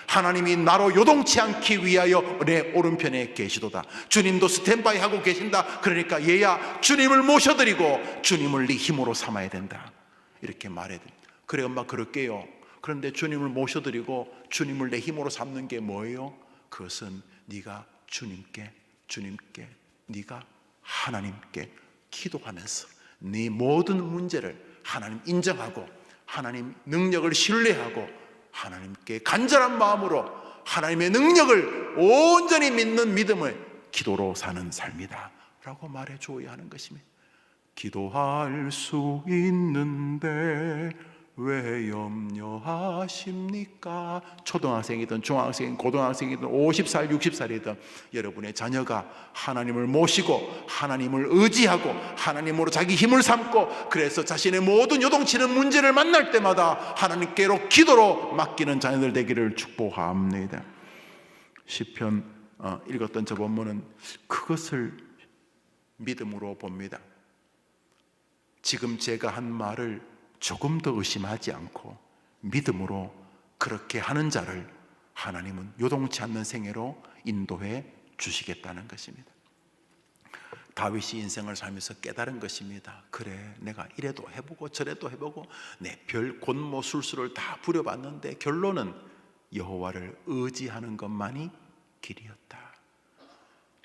하나님이 나로 요동치 않기 위하여 내 오른편에 계시도다. 주님도 스탠바이 하고 계신다. 그러니까 얘야, 주님을 모셔드리고 주님을 네 힘으로 삼아야 된다. 이렇게 말해야 된다. 그래 엄마, 그럴게요. 그런데 주님을 모셔드리고 주님을 내 힘으로 삼는 게 뭐예요? 그것은 네가 주님께 네가 하나님께 기도하면서 네 모든 문제를 하나님 인정하고 하나님 능력을 신뢰하고 하나님께 간절한 마음으로 하나님의 능력을 온전히 믿는 믿음을 기도로 사는 삶이다 라고 말해 주어야 하는 것입니다. 기도할 수 있는데 왜 염려하십니까? 초등학생이든 중학생이든 고등학생이든 50살 60살이든 여러분의 자녀가 하나님을 모시고 하나님을 의지하고 하나님으로 자기 힘을 삼고 그래서 자신의 모든 요동치는 문제를 만날 때마다 하나님께로 기도로 맡기는 자녀들 되기를 축복합니다. 시편 읽었던 저 본문은 그것을 믿음으로 봅니다. 지금 제가 한 말을 조금 더 의심하지 않고 믿음으로 그렇게 하는 자를 하나님은 요동치 않는 생애로 인도해 주시겠다는 것입니다. 다윗이 인생을 살면서 깨달은 것입니다. 그래, 내가 이래도 해보고 저래도 해보고 내 별 곤모 술수를 다 부려봤는데 결론은 여호와를 의지하는 것만이 길이었다.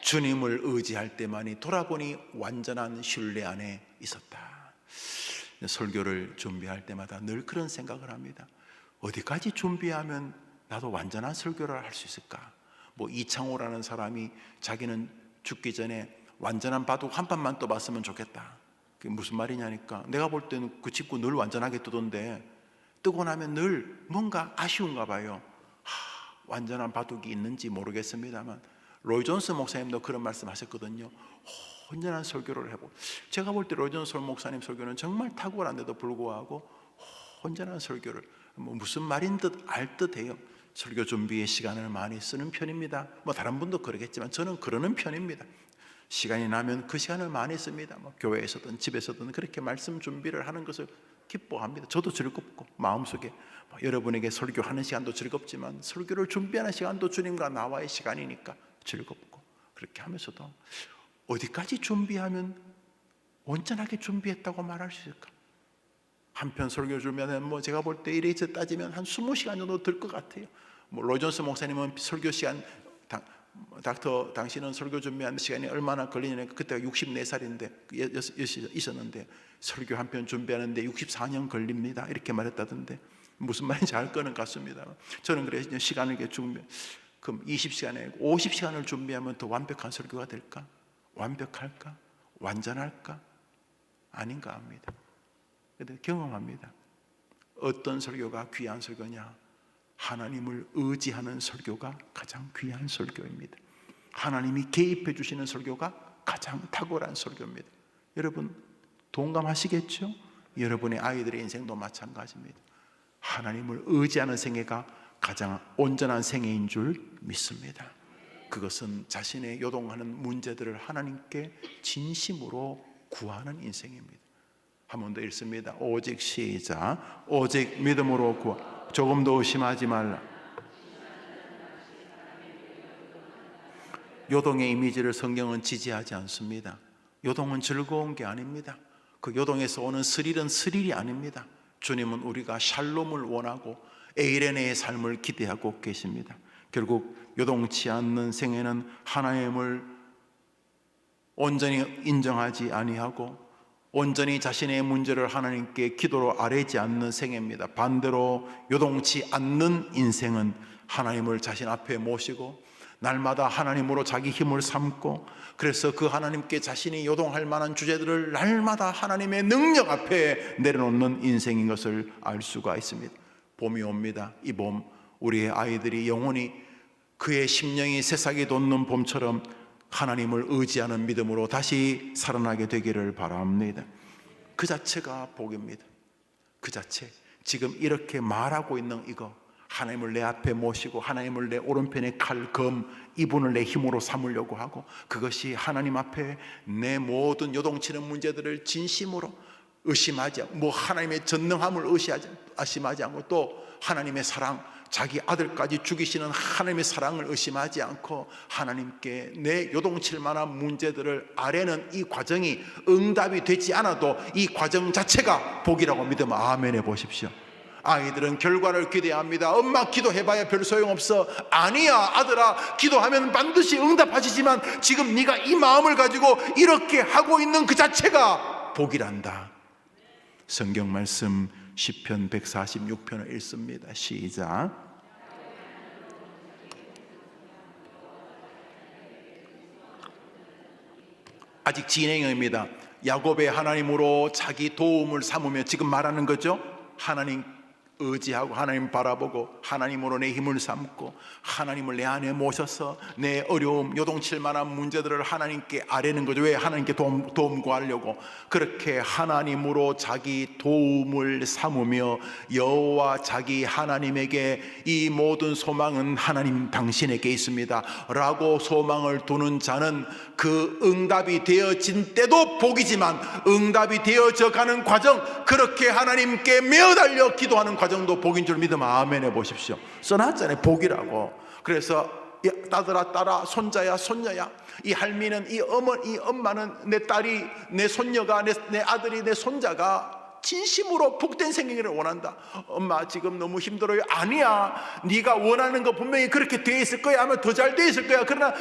주님을 의지할 때만이 돌아보니 완전한 신뢰 안에 있었다. 설교를 준비할 때마다 늘 그런 생각을 합니다. 어디까지 준비하면 나도 완전한 설교를 할 수 있을까? 뭐 이창호라는 사람이 자기는 죽기 전에 완전한 바둑 한 판만 떠봤으면 좋겠다. 그게 무슨 말이냐니까 내가 볼 때는 그 친구 늘 완전하게 뜨던데 뜨고 나면 늘 뭔가 아쉬운가 봐요. 완전한 바둑이 있는지 모르겠습니다만 로이 존스 목사님도 그런 말씀 하셨거든요. 온전한 설교를 해보고 제가 볼 때 로이 존스 목사님 설교는 정말 탁월한데도 불구하고 온전한 설교를 무슨 말인 듯 알 듯해요. 설교 준비에 시간을 많이 쓰는 편입니다. 뭐 다른 분도 그러겠지만 저는 그러는 편입니다. 시간이 나면 그 시간을 많이 씁니다. 뭐 교회에서든 집에서든 그렇게 말씀 준비를 하는 것을 기뻐합니다. 저도 즐겁고 마음속에 여러분에게 설교하는 시간도 즐겁지만 설교를 준비하는 시간도 주님과 나와의 시간이니까 즐겁고 그렇게 하면서도 어디까지 준비하면 온전하게 준비했다고 말할 수 있을까? 한편 설교 주면 뭐 제가 볼 때 이래서 따지면 한 20시간 정도 들 것 같아요. 뭐 로이 존스 목사님은 설교 시간 당신은 설교 준비하는 시간이 얼마나 걸리냐니까 그때가 64살인데 있었는데 설교 한 편 준비하는데 64년 걸립니다. 이렇게 말했다던데 무슨 말인지 알 거는 같습니다. 저는 그래서 시간을 이렇게 그럼 20시간에 50시간을 준비하면 더 완벽한 설교가 될까? 완벽할까? 완전할까? 아닌가 합니다. 그런데 경험합니다. 어떤 설교가 귀한 설교냐? 하나님을 의지하는 설교가 가장 귀한 설교입니다. 하나님이 개입해 주시는 설교가 가장 탁월한 설교입니다. 여러분 동감하시겠죠? 여러분의 아이들의 인생도 마찬가지입니다. 하나님을 의지하는 생애가 가장 온전한 생애인 줄 믿습니다. 그것은 자신의 요동하는 문제들을 하나님께 진심으로 구하는 인생입니다. 한 번 더 읽습니다. 오직 시작. 오직 믿음으로 구하. 조금 더 의심하지 말라. 요동의 이미지를 성경은 지지하지 않습니다. 요동은 즐거운 게 아닙니다. 그 요동에서 오는 스릴이 아닙니다. 주님은 우리가 샬롬을 원하고 에이레네의 삶을 기대하고 계십니다. 결국 요동치 않는 생애는 하나님을 온전히 인정하지 아니하고 온전히 자신의 문제를 하나님께 기도로 아뢰지 않는 생애입니다. 반대로 요동치 않는 인생은 하나님을 자신 앞에 모시고 날마다 하나님으로 자기 힘을 삼고 그래서 그 하나님께 자신이 요동할 만한 주제들을 날마다 하나님의 능력 앞에 내려놓는 인생인 것을 알 수가 있습니다. 봄이 옵니다. 이 봄 우리의 아이들이 영원히 그의 심령이 새싹이 돋는 봄처럼 하나님을 의지하는 믿음으로 다시 살아나게 되기를 바랍니다. 그 자체가 복입니다. 그 자체 지금 이렇게 말하고 있는 이거 하나님을 내 앞에 모시고 하나님을 내 오른편에 칼, 검, 이분을 내 힘으로 삼으려고 하고 그것이 하나님 앞에 내 모든 요동치는 문제들을 진심으로 의심하지 않고, 뭐 하나님의 전능함을 의심하지 않고, 또 하나님의 사랑, 자기 아들까지 죽이시는 하나님의 사랑을 의심하지 않고 하나님께 내 요동칠 만한 문제들을 아뢰는 이 과정이 응답이 되지 않아도 이 과정 자체가 복이라고 믿으면 아멘 해보십시오. 아이들은 결과를 기대합니다. 엄마 기도해봐야 별 소용없어. 아니야 아들아, 기도하면 반드시 응답하시지만 지금 네가 이 마음을 가지고 이렇게 하고 있는 그 자체가 복이란다. 성경 말씀 시편 146편을 읽습니다. 시작. 아직 진행형입니다. 야곱의 하나님으로 자기 도움을 삼으며 지금 말하는 거죠. 하나님 의지하고 하나님 바라보고 하나님으로 내 힘을 삼고 하나님을 내 안에 모셔서 내 어려움, 요동칠 만한 문제들을 하나님께 아뢰는 거죠. 왜? 하나님께 도움 구하려고. 그렇게 하나님으로 자기 도움을 삼으며 여호와 자기 하나님에게 이 모든 소망은 하나님 당신에게 있습니다 라고 소망을 두는 자는 그 응답이 되어진 때도 복이지만 응답이 되어져 가는 과정, 그렇게 하나님께 매어달려 기도하는 과정도 복인 줄 믿으면 아멘 해보십시오. 써놨잖아요, 복이라고. 그래서 딸들아 딸아, 손자야 손녀야, 이 할미는 이 엄마는 내 딸이, 내 손녀가, 내 아들이, 내 손자가 진심으로 복된 생기를 원한다. 엄마 지금 너무 힘들어요. 아니야, 네가 원하는 거 분명히 그렇게 돼 있을 거야. 아마 더 잘 돼 있을 거야. 그러나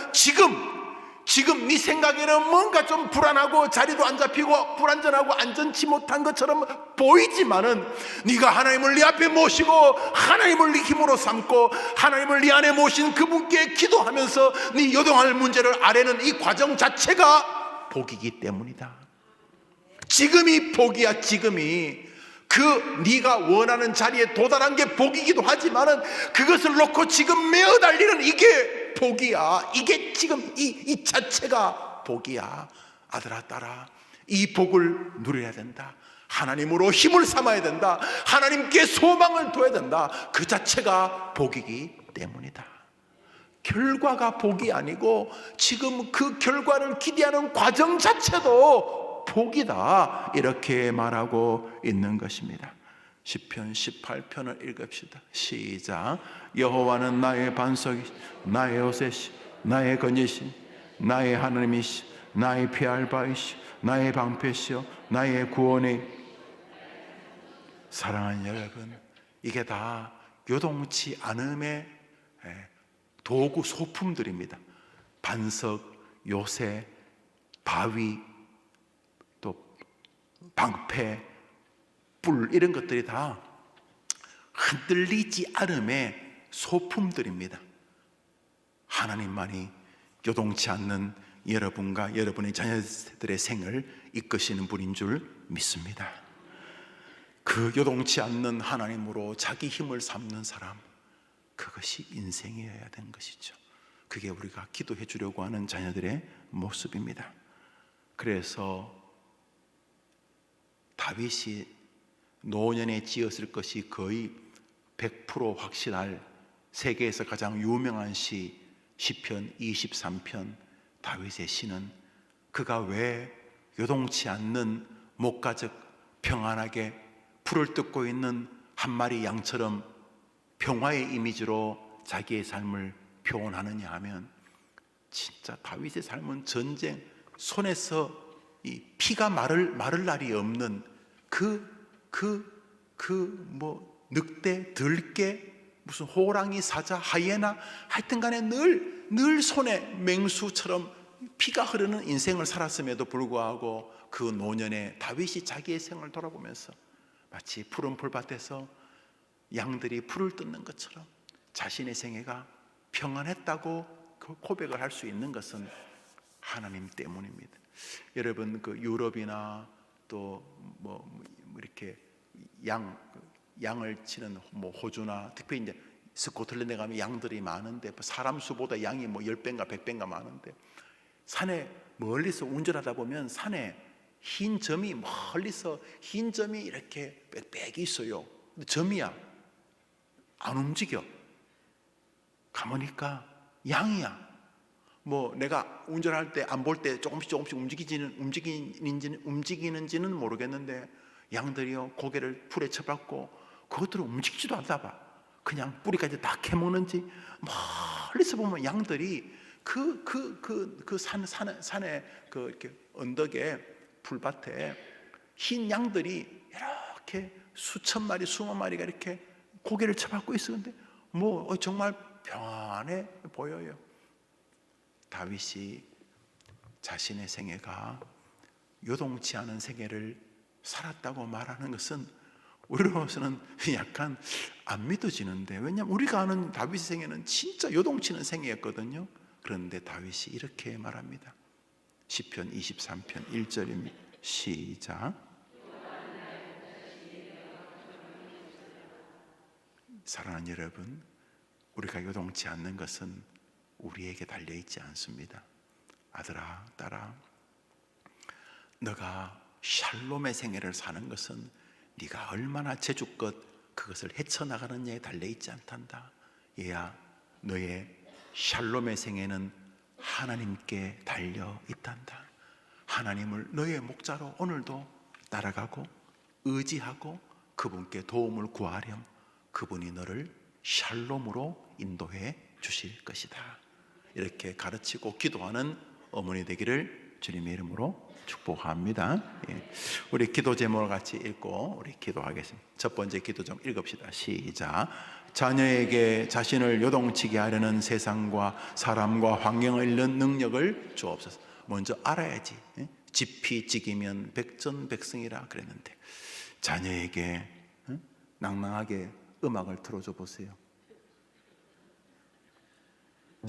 지금 네 생각에는 뭔가 좀 불안하고 자리도 안 잡히고 불안전하고 안전치 못한 것처럼 보이지만은 네가 하나님을 네 앞에 모시고 하나님을 네 힘으로 삼고 하나님을 네 안에 모신 그분께 기도하면서 네 요동할 문제를 아뢰는 이 과정 자체가 복이기 때문이다. 지금이 복이야. 지금이 네가 원하는 자리에 도달한 게 복이기도 하지만은 그것을 놓고 지금 매어 달리는 이게 복이야. 이게 지금 이 자체가 복이야. 아들아 딸아, 이 복을 누려야 된다. 하나님으로 힘을 삼아야 된다. 하나님께 소망을 둬야 된다. 그 자체가 복이기 때문이다. 결과가 복이 아니고 지금 그 결과를 기대하는 과정 자체도 복이다, 이렇게 말하고 있는 것입니다. 시편 18편을 읽읍시다. 시작. 여호와는 나의 반석이시, 나의 요새시, 나의 건지시, 나의 하나님이시, 나의 피할 바이시, 나의 방패시요 나의 구원의. 사랑하는 여러분, 이게 다 요동치 않음의 도구, 소품들입니다. 반석, 요새, 바위, 또 방패, 뿔, 이런 것들이 다 흔들리지 않음의 소품들입니다. 하나님만이 요동치 않는 여러분과 여러분의 자녀들의 생을 이끄시는 분인 줄 믿습니다. 그 요동치 않는 하나님으로 자기 힘을 삼는 사람, 그것이 인생이어야 되는 것이죠. 그게 우리가 기도해 주려고 하는 자녀들의 모습입니다. 그래서 다윗이 노년에 지었을 것이 거의 100% 확신할 세계에서 가장 유명한 시 시편 23편 다윗의 시는 그가 왜 요동치 않는 목가적 평안하게 풀을 뜯고 있는 한 마리 양처럼 평화의 이미지로 자기의 삶을 표현하느냐 하면, 진짜 다윗의 삶은 전쟁, 손에서 이 피가 마를 날이 없는 뭐 늑대, 들개, 무슨 호랑이, 사자, 하이에나, 하여튼 간에 늘 손에 맹수처럼 피가 흐르는 인생을 살았음에도 불구하고 그 노년에 다윗이 자기의 생을 돌아보면서 마치 푸른 풀밭에서 양들이 풀을 뜯는 것처럼 자신의 생애가 평안했다고 고백을 할 수 있는 것은 하나님 때문입니다. 여러분, 그 유럽이나 또 뭐 이렇게 양을 치는 뭐 호주나 특히 이제 스코틀랜드에 가면 양들이 많은데 사람 수보다 양이 뭐 10배인가 100배인가 많은데, 산에 멀리서 운전하다 보면 산에 흰 점이, 멀리서 흰 점이 이렇게 빽빽이 있어요. 근데 점이야, 안 움직여. 가보니까 양이야. 뭐 내가 운전할 때 안 볼 때 조금씩 움직이는지는 모르겠는데 양들이요 고개를 풀에 쳐박고 그것들은 움직이지도 않나 봐. 그냥 뿌리까지 다 캐먹는지. 멀리서 보면 양들이 산에 이렇게 언덕에 풀밭에 흰 양들이 이렇게 수천 마리 수만 마리가 이렇게 고개를 쳐박고 있었는데 정말 평안해 보여요. 다윗이 자신의 생애가 요동치 않은 생애를 살았다고 말하는 것은 우리로서는 약간 안 믿어지는데, 왜냐하면 우리가 아는 다윗의 생애는 진짜 요동치는 생애였거든요. 그런데 다윗이 이렇게 말합니다. 시편 23편 1절입니다. 시작. 사랑하는 여러분, 우리가 요동치 않는 것은 우리에게 달려있지 않습니다. 아들아, 딸아, 너가 샬롬의 생애를 사는 것은 네가 얼마나 제주껏 그것을 헤쳐나가느냐에 달려있지 않단다. 얘야, 너의 샬롬의 생애는 하나님께 달려있단다. 하나님을 너의 목자로 오늘도 따라가고 의지하고 그분께 도움을 구하렴. 그분이 너를 샬롬으로 인도해 주실 것이다. 이렇게 가르치고 기도하는 어머니 되기를 주님의 이름으로 축복합니다. 우리 기도 제목을 같이 읽고 우리 기도하겠습니다. 첫 번째 기도 좀 읽읍시다. 시작. 자녀에게 자신을 요동치게 하려는 세상과 사람과 환경을 잃는 능력을 주옵소서. 먼저 알아야지. 지피지기면 백전백승이라 그랬는데, 자녀에게 낭낭하게 음악을 틀어줘 보세요.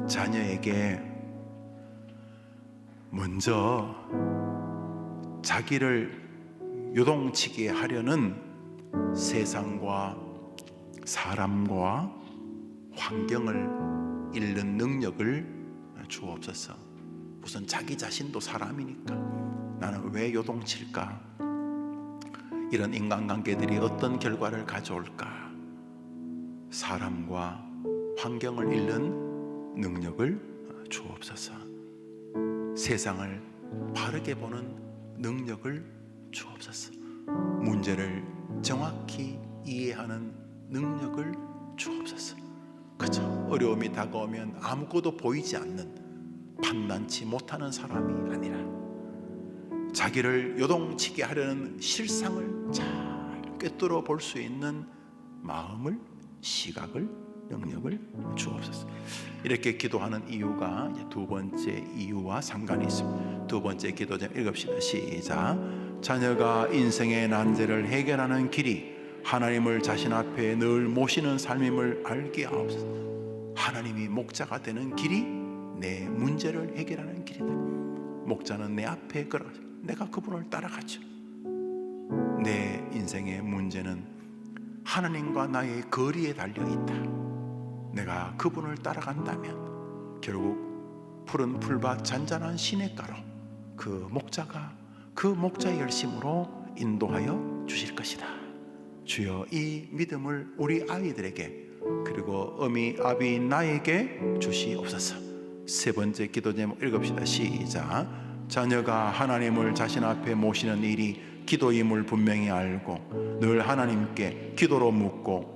자녀에게 먼저 자기를 요동치게 하려는 세상과 사람과 환경을 잃는 능력을 주옵소서. 우선 자기 자신도 사람이니까 나는 왜 요동칠까? 이런 인간관계들이 어떤 결과를 가져올까? 사람과 환경을 잃는 능력을 주옵소서. 세상을 바르게 보는 능력을 주옵소서. 문제를 정확히 이해하는 능력을 주옵소서. 그저 어려움이 다가오면 아무것도 보이지 않는 판단치 못하는 사람이 아니라 자기를 요동치게 하려는 실상을 잘 꿰뚫어 볼 수 있는 마음을, 시각을, 능력을 주옵소서. 이렇게 기도하는 이유가 두 번째 이유와 상관이 있습니다. 두 번째 기도 좀 읽읍시다. 시작. 자녀가 인생의 난제를 해결하는 길이 하나님을 자신 앞에 늘 모시는 삶임을 알게 하옵소서. 하나님이 목자가 되는 길이 내 문제를 해결하는 길이다. 목자는 내 앞에 걸어 내가 그분을 따라가죠. 내 인생의 문제는 하나님과 나의 거리에 달려있다. 내가 그분을 따라간다면 결국 푸른 풀밭 잔잔한 시냇가로 그 목자가 그 목자의 열심으로 인도하여 주실 것이다. 주여, 이 믿음을 우리 아이들에게 그리고 어미 아비 나에게 주시옵소서. 세 번째 기도 제목 읽읍시다. 시작. 자녀가 하나님을 자신 앞에 모시는 일이 기도임을 분명히 알고 늘 하나님께 기도로 묻고,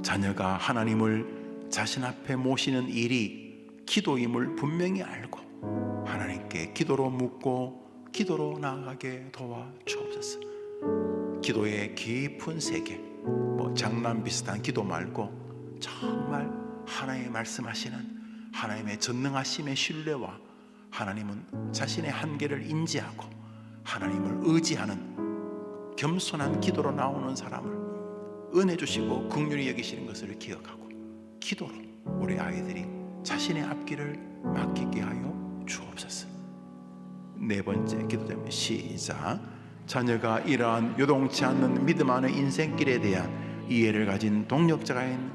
자녀가 하나님을 자신 앞에 모시는 일이 기도임을 분명히 알고 하나님께 기도로 묻고 기도로 나아가게 도와 주옵소서. 기도의 깊은 세계, 장난 비슷한 기도 말고 정말 하나님의 말씀하시는 하나님의 전능하심의 신뢰와 하나님은 자신의 한계를 인지하고 하나님을 의지하는 겸손한 기도로 나오는 사람을 은혜 주시고 긍휼히 여기시는 것을 기억하고 기도로 우리 아이들이 자신의 앞길을 맡기게 하여 주옵소서. 네 번째 기도 제목 시작. 자녀가 이러한 요동치 않는 믿음 안의 인생길에 대한 이해를 가진 동력자인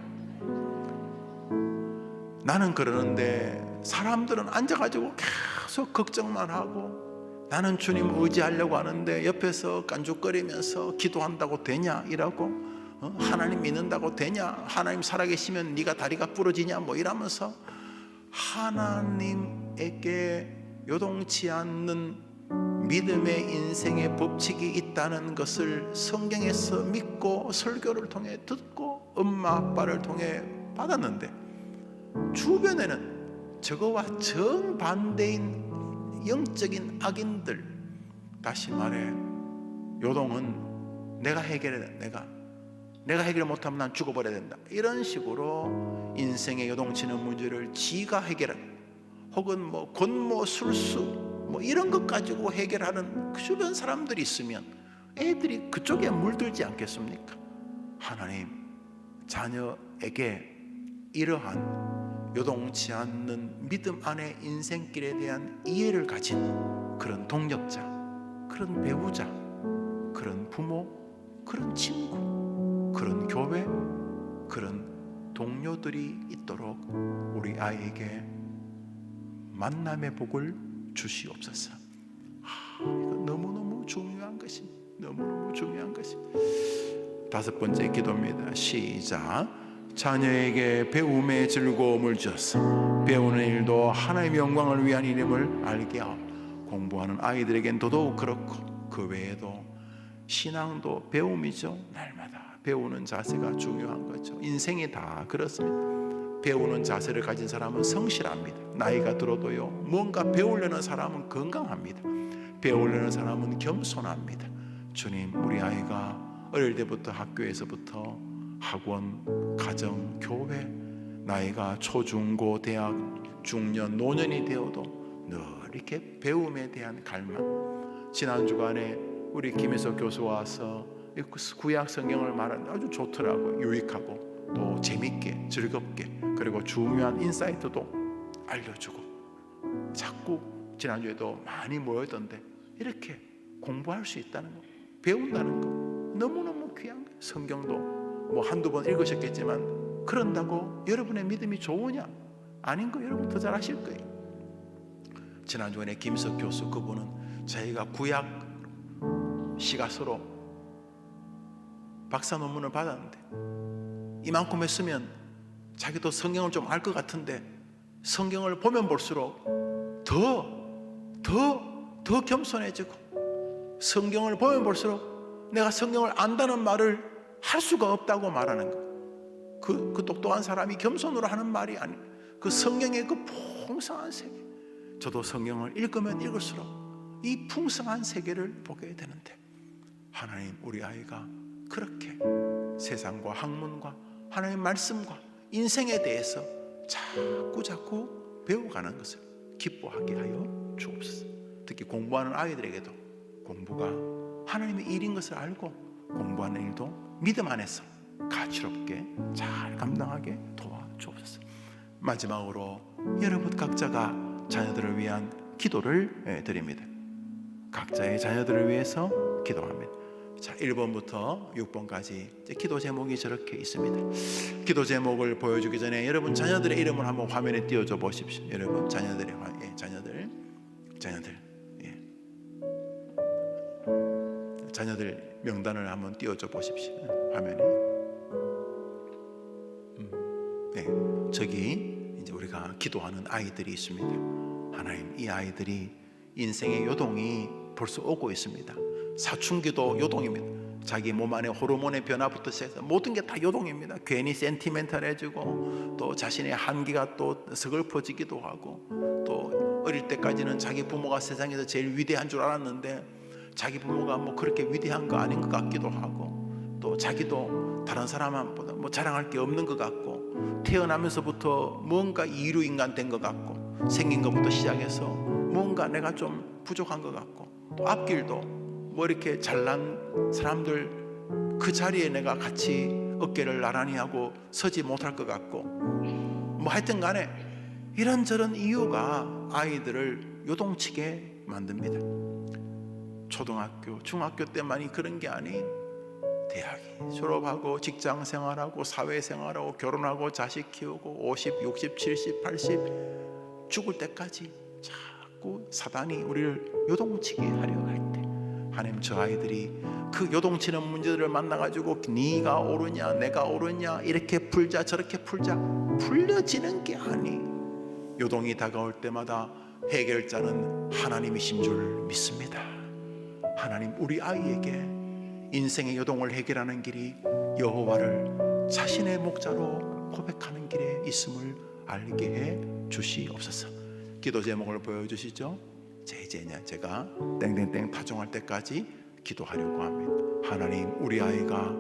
나는 그러는데 사람들은 앉아가지고 계속 걱정만 하고 나는 주님 의지하려고 하는데 옆에서 깐죽거리면서 기도한다고 되냐 이라고, 하나님 믿는다고 되냐, 하나님 살아계시면 네가 다리가 부러지냐 이러면서 하나님에게 요동치 않는 믿음의 인생의 법칙이 있다는 것을 성경에서 믿고 설교를 통해 듣고 엄마 아빠를 통해 받았는데, 주변에는 저거와 정반대인 영적인 악인들, 다시 말해 요동은 내가 해결해야 된다, 내가 해결 못하면 난 죽어버려야 된다, 이런 식으로 인생의 요동치는 문제를 지가 해결하고, 혹은 뭐 권모 술수 이런 것 가지고 해결하는 그 주변 사람들이 있으면 애들이 그쪽에 물들지 않겠습니까? 하나님, 자녀에게 이러한 요동치 않는 믿음 안의 인생길에 대한 이해를 가진 그런 동력자, 그런 배우자, 그런 부모, 그런 친구, 그런 교회, 그런 동료들이 있도록 우리 아이에게 만남의 복을 주시옵소서. 이거 너무너무 중요한 것이, 너무너무 중요한 것이. 다섯 번째 기도입니다. 시작. 자녀에게 배움의 즐거움을 주어서 배우는 일도 하나님의 영광을 위한 일임을 알게 하옵소서. 공부하는 아이들에겐 더더욱 그렇고, 그 외에도 신앙도 배움이죠. 날마다 배우는 자세가 중요한 거죠. 인생이 다 그렇습니다. 배우는 자세를 가진 사람은 성실합니다. 나이가 들어도요, 뭔가 배우려는 사람은 건강합니다. 배우려는 사람은 겸손합니다. 주님, 우리 아이가 어릴 때부터 학교에서부터 학원, 가정, 교회, 나이가 초중고, 대학, 중년, 노년이 되어도 늘 이렇게 배움에 대한 갈망. 지난 주간에 우리 김혜석 교수 와서 구약 성경을 말하는데 아주 좋더라고요. 유익하고 또 재밌게, 즐겁게, 그리고 중요한 인사이트도 알려주고, 자꾸 지난주에도 많이 모였던데 이렇게 공부할 수 있다는 거, 배운다는 거 너무너무 귀한 거예요. 성경도 뭐 한두 번 읽으셨겠지만 그런다고 여러분의 믿음이 좋으냐? 아닌 거 여러분 더 잘 아실 거예요. 지난주에 김석 교수, 그분은 저희가 구약 시가서로 박사 논문을 받았는데, 이만큼 했으면 자기도 성경을 좀 알 것 같은데 성경을 보면 볼수록 더 겸손해지고, 성경을 보면 볼수록 내가 성경을 안다는 말을 할 수가 없다고 말하는 거예요. 그 똑똑한 사람이 겸손으로 하는 말이 아니, 그 성경의 그 풍성한 세계, 저도 성경을 읽으면 읽을수록 이 풍성한 세계를 보게 되는데, 하나님, 우리 아이가 그렇게 세상과 학문과 하나님의 말씀과 인생에 대해서 자꾸 배워가는 것을 기뻐하게 하여 주옵소서. 특히 공부하는 아이들에게도 공부가 하나님의 일인 것을 알고 공부하는 일도 믿음 안에서 가치롭게 잘 감당하게 도와주옵소서. 마지막으로 여러분 각자가 자녀들을 위한 기도를 드립니다. 각자의 자녀들을 위해서 기도합니다. 자, 1번부터 6번까지 기도 제목이 저렇게 있습니다. 기도 제목을 보여주기 전에 여러분 자녀들의 이름을 한번 화면에 띄워줘 보십시오. 여러분 자녀들의 자녀들 명단을 한번 띄워줘 보십시오. 화면에. 저기 이제 우리가 기도하는 아이들이 있습니다. 하나님, 이 아이들이 인생의 요동이 벌써 오고 있습니다. 사춘기도 요동입니다. 자기 몸 안에 호르몬의 변화부터 시작해서 모든 게 다 요동입니다. 괜히 센티멘탈해지고, 또 자신의 한계가 또 서글퍼지기도 하고, 또 어릴 때까지는 자기 부모가 세상에서 제일 위대한 줄 알았는데 자기 부모가 뭐 그렇게 위대한 거 아닌 것 같기도 하고, 또 자기도 다른 사람보다 뭐 자랑할 게 없는 것 같고, 태어나면서부터 뭔가 이류인간 된 것 같고, 생긴 것부터 시작해서 뭔가 내가 좀 부족한 것 같고, 또 앞길도 뭐 이렇게 잘난 사람들 그 자리에 내가 같이 어깨를 나란히 하고 서지 못할 것 같고, 뭐 하여튼 간에 이런저런 이유가 아이들을 요동치게 만듭니다. 초등학교, 중학교 때만이 그런 게 아닌 대학이 졸업하고 직장 생활하고 사회생활하고 결혼하고 자식 키우고 50, 60, 70, 80 죽을 때까지 자꾸 사단이 우리를 요동치게 하려 할 때, 하나님, 저 아이들이 그 요동치는 문제들을 만나가지고 네가 옳으냐 내가 옳으냐 이렇게 풀자 저렇게 풀자 풀려지는 게 아니, 요동이 다가올 때마다 해결자는 하나님이신 줄 믿습니다. 하나님 우리 아이에게 인생의 요동을 해결하는 길이 여호와를 자신의 목자로 고백하는 길에 있음을 알게 해 주시옵소서. 기도 제목을 보여주시죠. 이제 제가 땡땡땡 파종할 때까지 기도하려고 합니다. 하나님 우리 아이가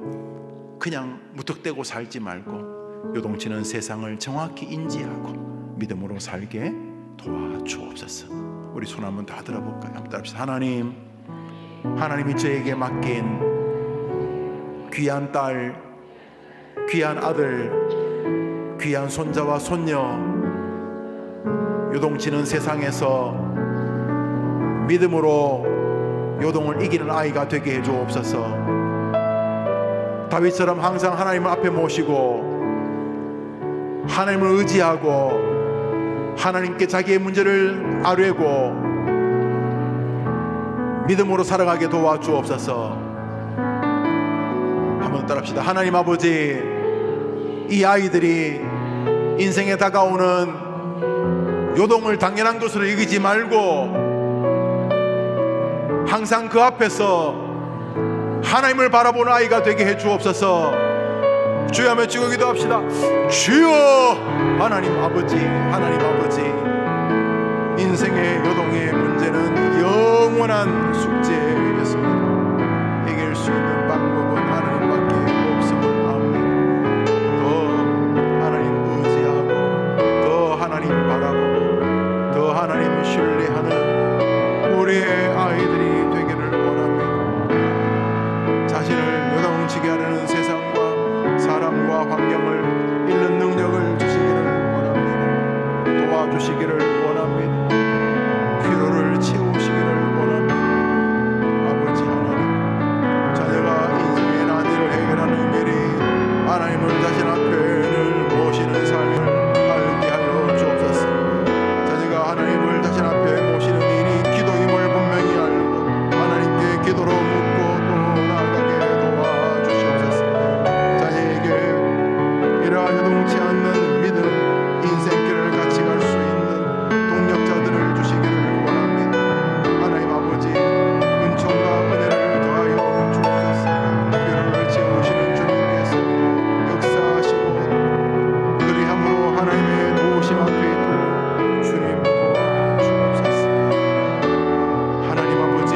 그냥 무턱대고 살지 말고 요동치는 세상을 정확히 인지하고 믿음으로 살게 도와주옵소서. 우리 손 한번 다 들어볼까요? 한번 따라합시다. 하나님, 하나님이 저에게 맡긴 귀한 딸, 귀한 아들, 귀한 손자와 손녀, 요동치는 세상에서 믿음으로 요동을 이기는 아이가 되게 해주옵소서. 다윗처럼 항상 하나님을 앞에 모시고 하나님을 의지하고 하나님께 자기의 문제를 아뢰고 믿음으로 살아가게 도와주옵소서. 한번 따라합시다. 하나님 아버지, 이 아이들이 인생에 다가오는 요동을 당연한 것으로 여기지 말고 항상 그 앞에서 하나님을 바라보는 아이가 되게 해 주옵소서. 주여 한번 찍어 기도합시다. 주여. 하나님 아버지, 하나님 아버지, 인생의 요동의 문제는 영원한 숙제였습니다. 해결 수 있는 방법은 하나님밖에 없음을 압니다. 더 하나님 의지하고 더 하나님 바라보고 더 하나님 신뢰하는 우리의 아이들이 되기를 원합니다. 자신을 요동치게 하려는 세상과 사람과 환경을 잃는 능력을 주시기를 원합니다. 도와주시기를 원합니다. 피로를 채우시기를 원합니다. 아버지 하나님, 자녀가 인생의 난제를 해결하는 길이 하나님을 자신 앞에 늘 모시는 삶을 알게 하여 주옵소서. 자녀가 하나님을 자신 앞에 모시는 일이 기도임을 분명히 알고 하나님께 기도로 묻고 또 나아가게 도와주시옵소서. 자녀에게 이러한 요동치 않는 믿음, 인생길을 같이 갈 수 있는 동력자들을 주시기를 원합니다. 하나님 아버지, 은총과 은혜를 더하여 주옵소서. 피로를 채우시는 주님께서 역사하시고 그리함으로 하나님의 도우심 앞에 있도록 주님 도와주옵소서. 하나님 아버지,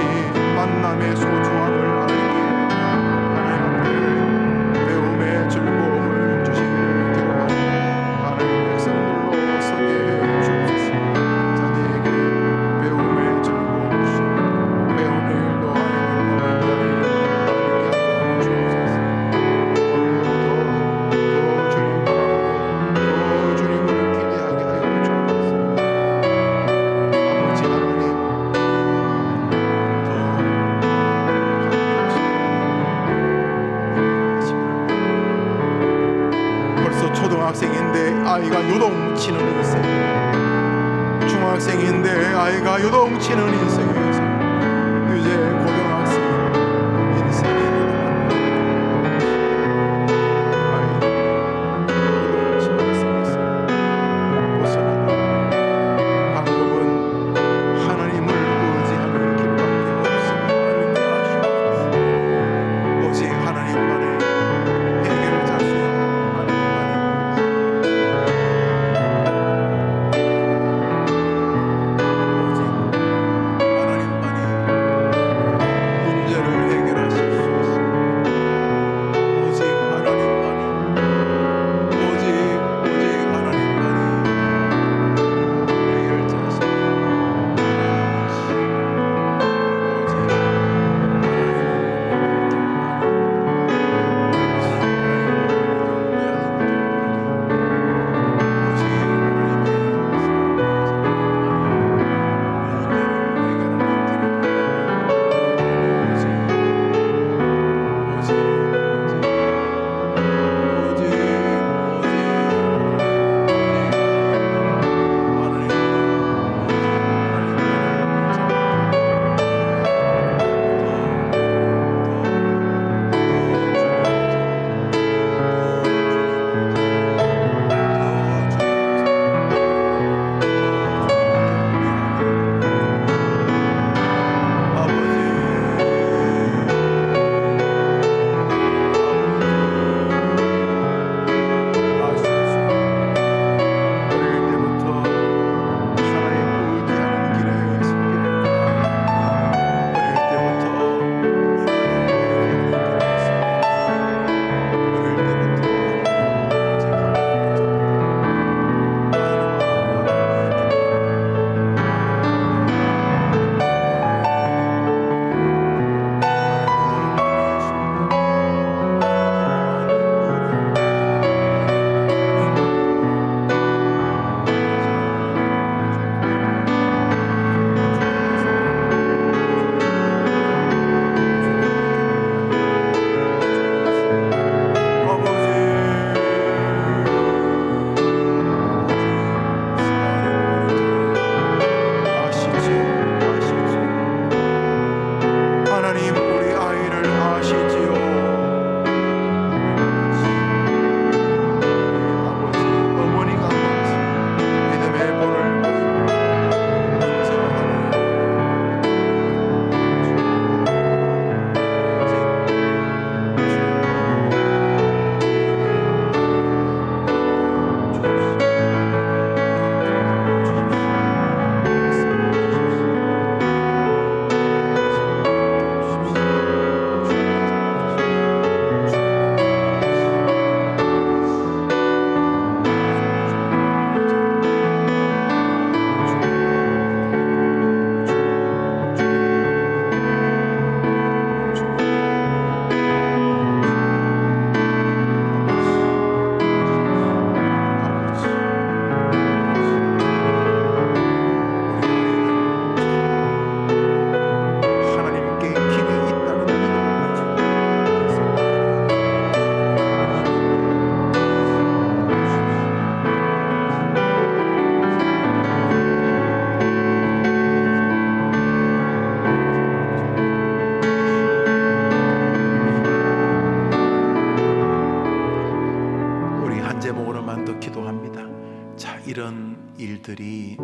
만남의 소중함을 알기에 하나님 앞에 배움의 즐거움을 주시기를 기도하니 하나님 백성들로 서게 해주옵소서. 자녀에게 배움의 즐거움을 주시고 배우는 일도 아니고 하나님 알게 하여 주옵소서. 오늘도 더 주님 바라보고 더 주님을 기대하게 하여 주옵소서. 아버지 하나님, 벌써 초등학생인데 아이가 요동치는 인생, 중학생인데 아이가 요동치는 인생에서 이제 고등학생 인생이 요동치는 인생에서 벗어나는 방법은 하나님을 의지하는 길밖에 없음을 알게 하시옵소서. 오직 하나님만의 해결을 잘 수 있는 하나님만의 오직 하나님 제목으로만 더 기도합니다. 자, 이런 일들이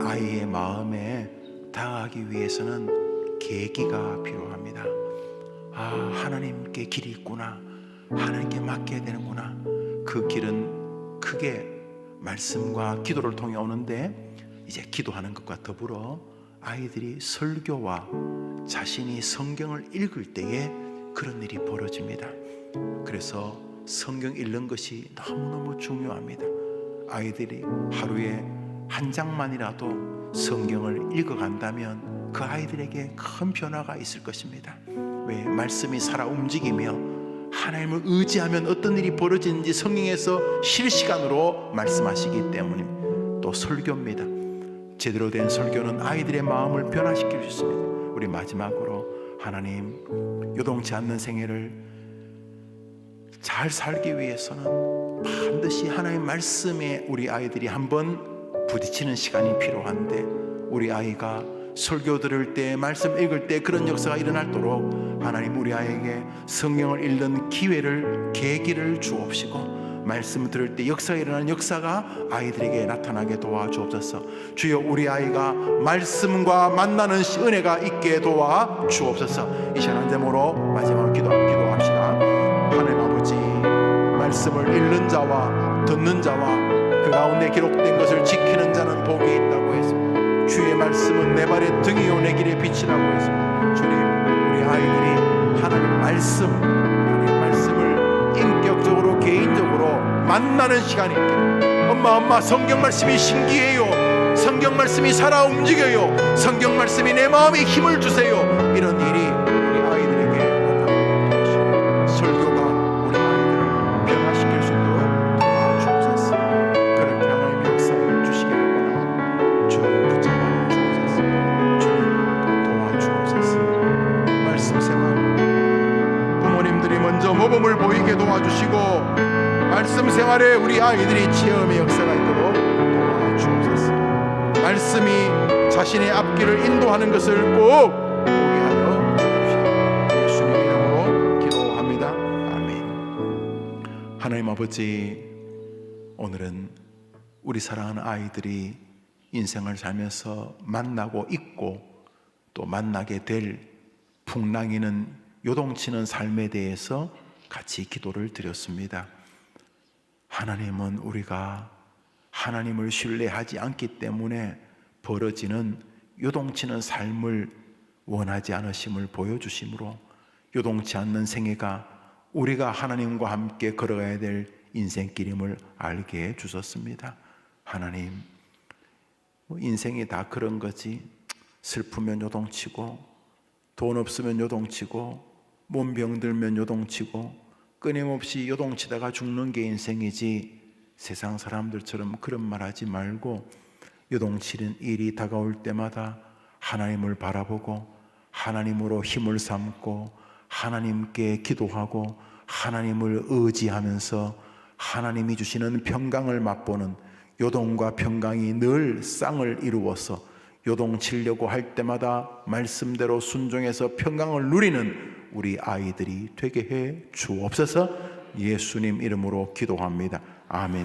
아이의 마음에 닿아가기 위해서는 계기가 필요합니다. 하나님께 길이 있구나, 하나님께 맡겨야 되는구나. 그 길은 크게 말씀과 기도를 통해 오는데, 이제 기도하는 것과 더불어 아이들이 설교와 자신이 성경을 읽을 때에 그런 일이 벌어집니다. 그래서 성경 읽는 것이 너무너무 중요합니다. 아이들이 하루에 한 장만이라도 성경을 읽어간다면 그 아이들에게 큰 변화가 있을 것입니다. 왜? 말씀이 살아 움직이며 하나님을 의지하면 어떤 일이 벌어지는지 성경에서 실시간으로 말씀하시기 때문입니다. 또 설교입니다. 제대로 된 설교는 아이들의 마음을 변화시킬 수 있습니다. 우리 마지막으로 하나님, 요동치 않는 생애를 잘 살기 위해서는 반드시 하나님 말씀에 우리 아이들이 한번 부딪히는 시간이 필요한데, 우리 아이가 설교 들을 때, 말씀 읽을 때 그런 역사가 일어나도록 하나님 우리 아이에게 성경을 읽는 기회를, 계기를 주옵시고, 말씀 들을 때 역사가 일어나는 역사가 아이들에게 나타나게 도와주옵소서. 주여, 우리 아이가 말씀과 만나는 은혜가 있게 도와주옵소서. 이 시간 제목으로 마지막으로 기도합시다. 하나님 아버지, 말씀을 읽는 자와 듣는 자와 그 가운데 기록된 것을 지키는 자는 복이 있다고 했습니다. 주의 말씀은 내 발의 등이요 내 길의 빛이라고 했습니다. 주님, 우리 아이들이 하나님 말씀을 인격적으로, 개인적으로 만나는 시간이 있기를. 엄마 성경 말씀이 신기해요. 성경 말씀이 살아 움직여요. 성경 말씀이 내 마음에 힘을 주세요. 이런 일이 우리 아이들에게 나타나도록 도와주시고, 설교가 우리 아이들을 변화시킬 수 있도록 도와주옵소서. 그렇게 하나님의 역사를 주시기를 원하고 주님 붙잡아 주옵소서. 주님 도와주옵소서. 말씀 생활, 부모님들이 먼저 모범을 보이게 도와주시고, 말씀 생활에 우리 아이들이 체험의 역사가 있도록 도와주옵소서. 말씀이 자신의 앞길을 인도하는 것을 꼭 보게 하여 주옵시고, 예수님 이름으로 기도합니다. 아멘. 하나님 아버지, 오늘은 우리 사랑하는 아이들이 인생을 살면서 만나고 있고 또 만나게 될 풍랑이는 요동치는 삶에 대해서 같이 기도를 드렸습니다. 하나님은 우리가 하나님을 신뢰하지 않기 때문에 벌어지는 요동치는 삶을 원하지 않으심을 보여주심으로, 요동치 않는 생애가 우리가 하나님과 함께 걸어가야 될 인생길임을 알게 해주셨습니다. 하나님, 인생이 다 그런 거지. 슬프면 요동치고, 돈 없으면 요동치고, 몸병 들면 요동치고, 끊임없이 요동치다가 죽는 게 인생이지, 세상 사람들처럼 그런 말 하지 말고 요동치는 일이 다가올 때마다 하나님을 바라보고 하나님으로 힘을 삼고 하나님께 기도하고 하나님을 의지하면서 하나님이 주시는 평강을 맛보는, 요동과 평강이 늘 쌍을 이루어서 요동치려고 할 때마다 말씀대로 순종해서 평강을 누리는 우리 아이들이 되게 해 주옵소서. 예수님 이름으로 기도합니다. 아멘.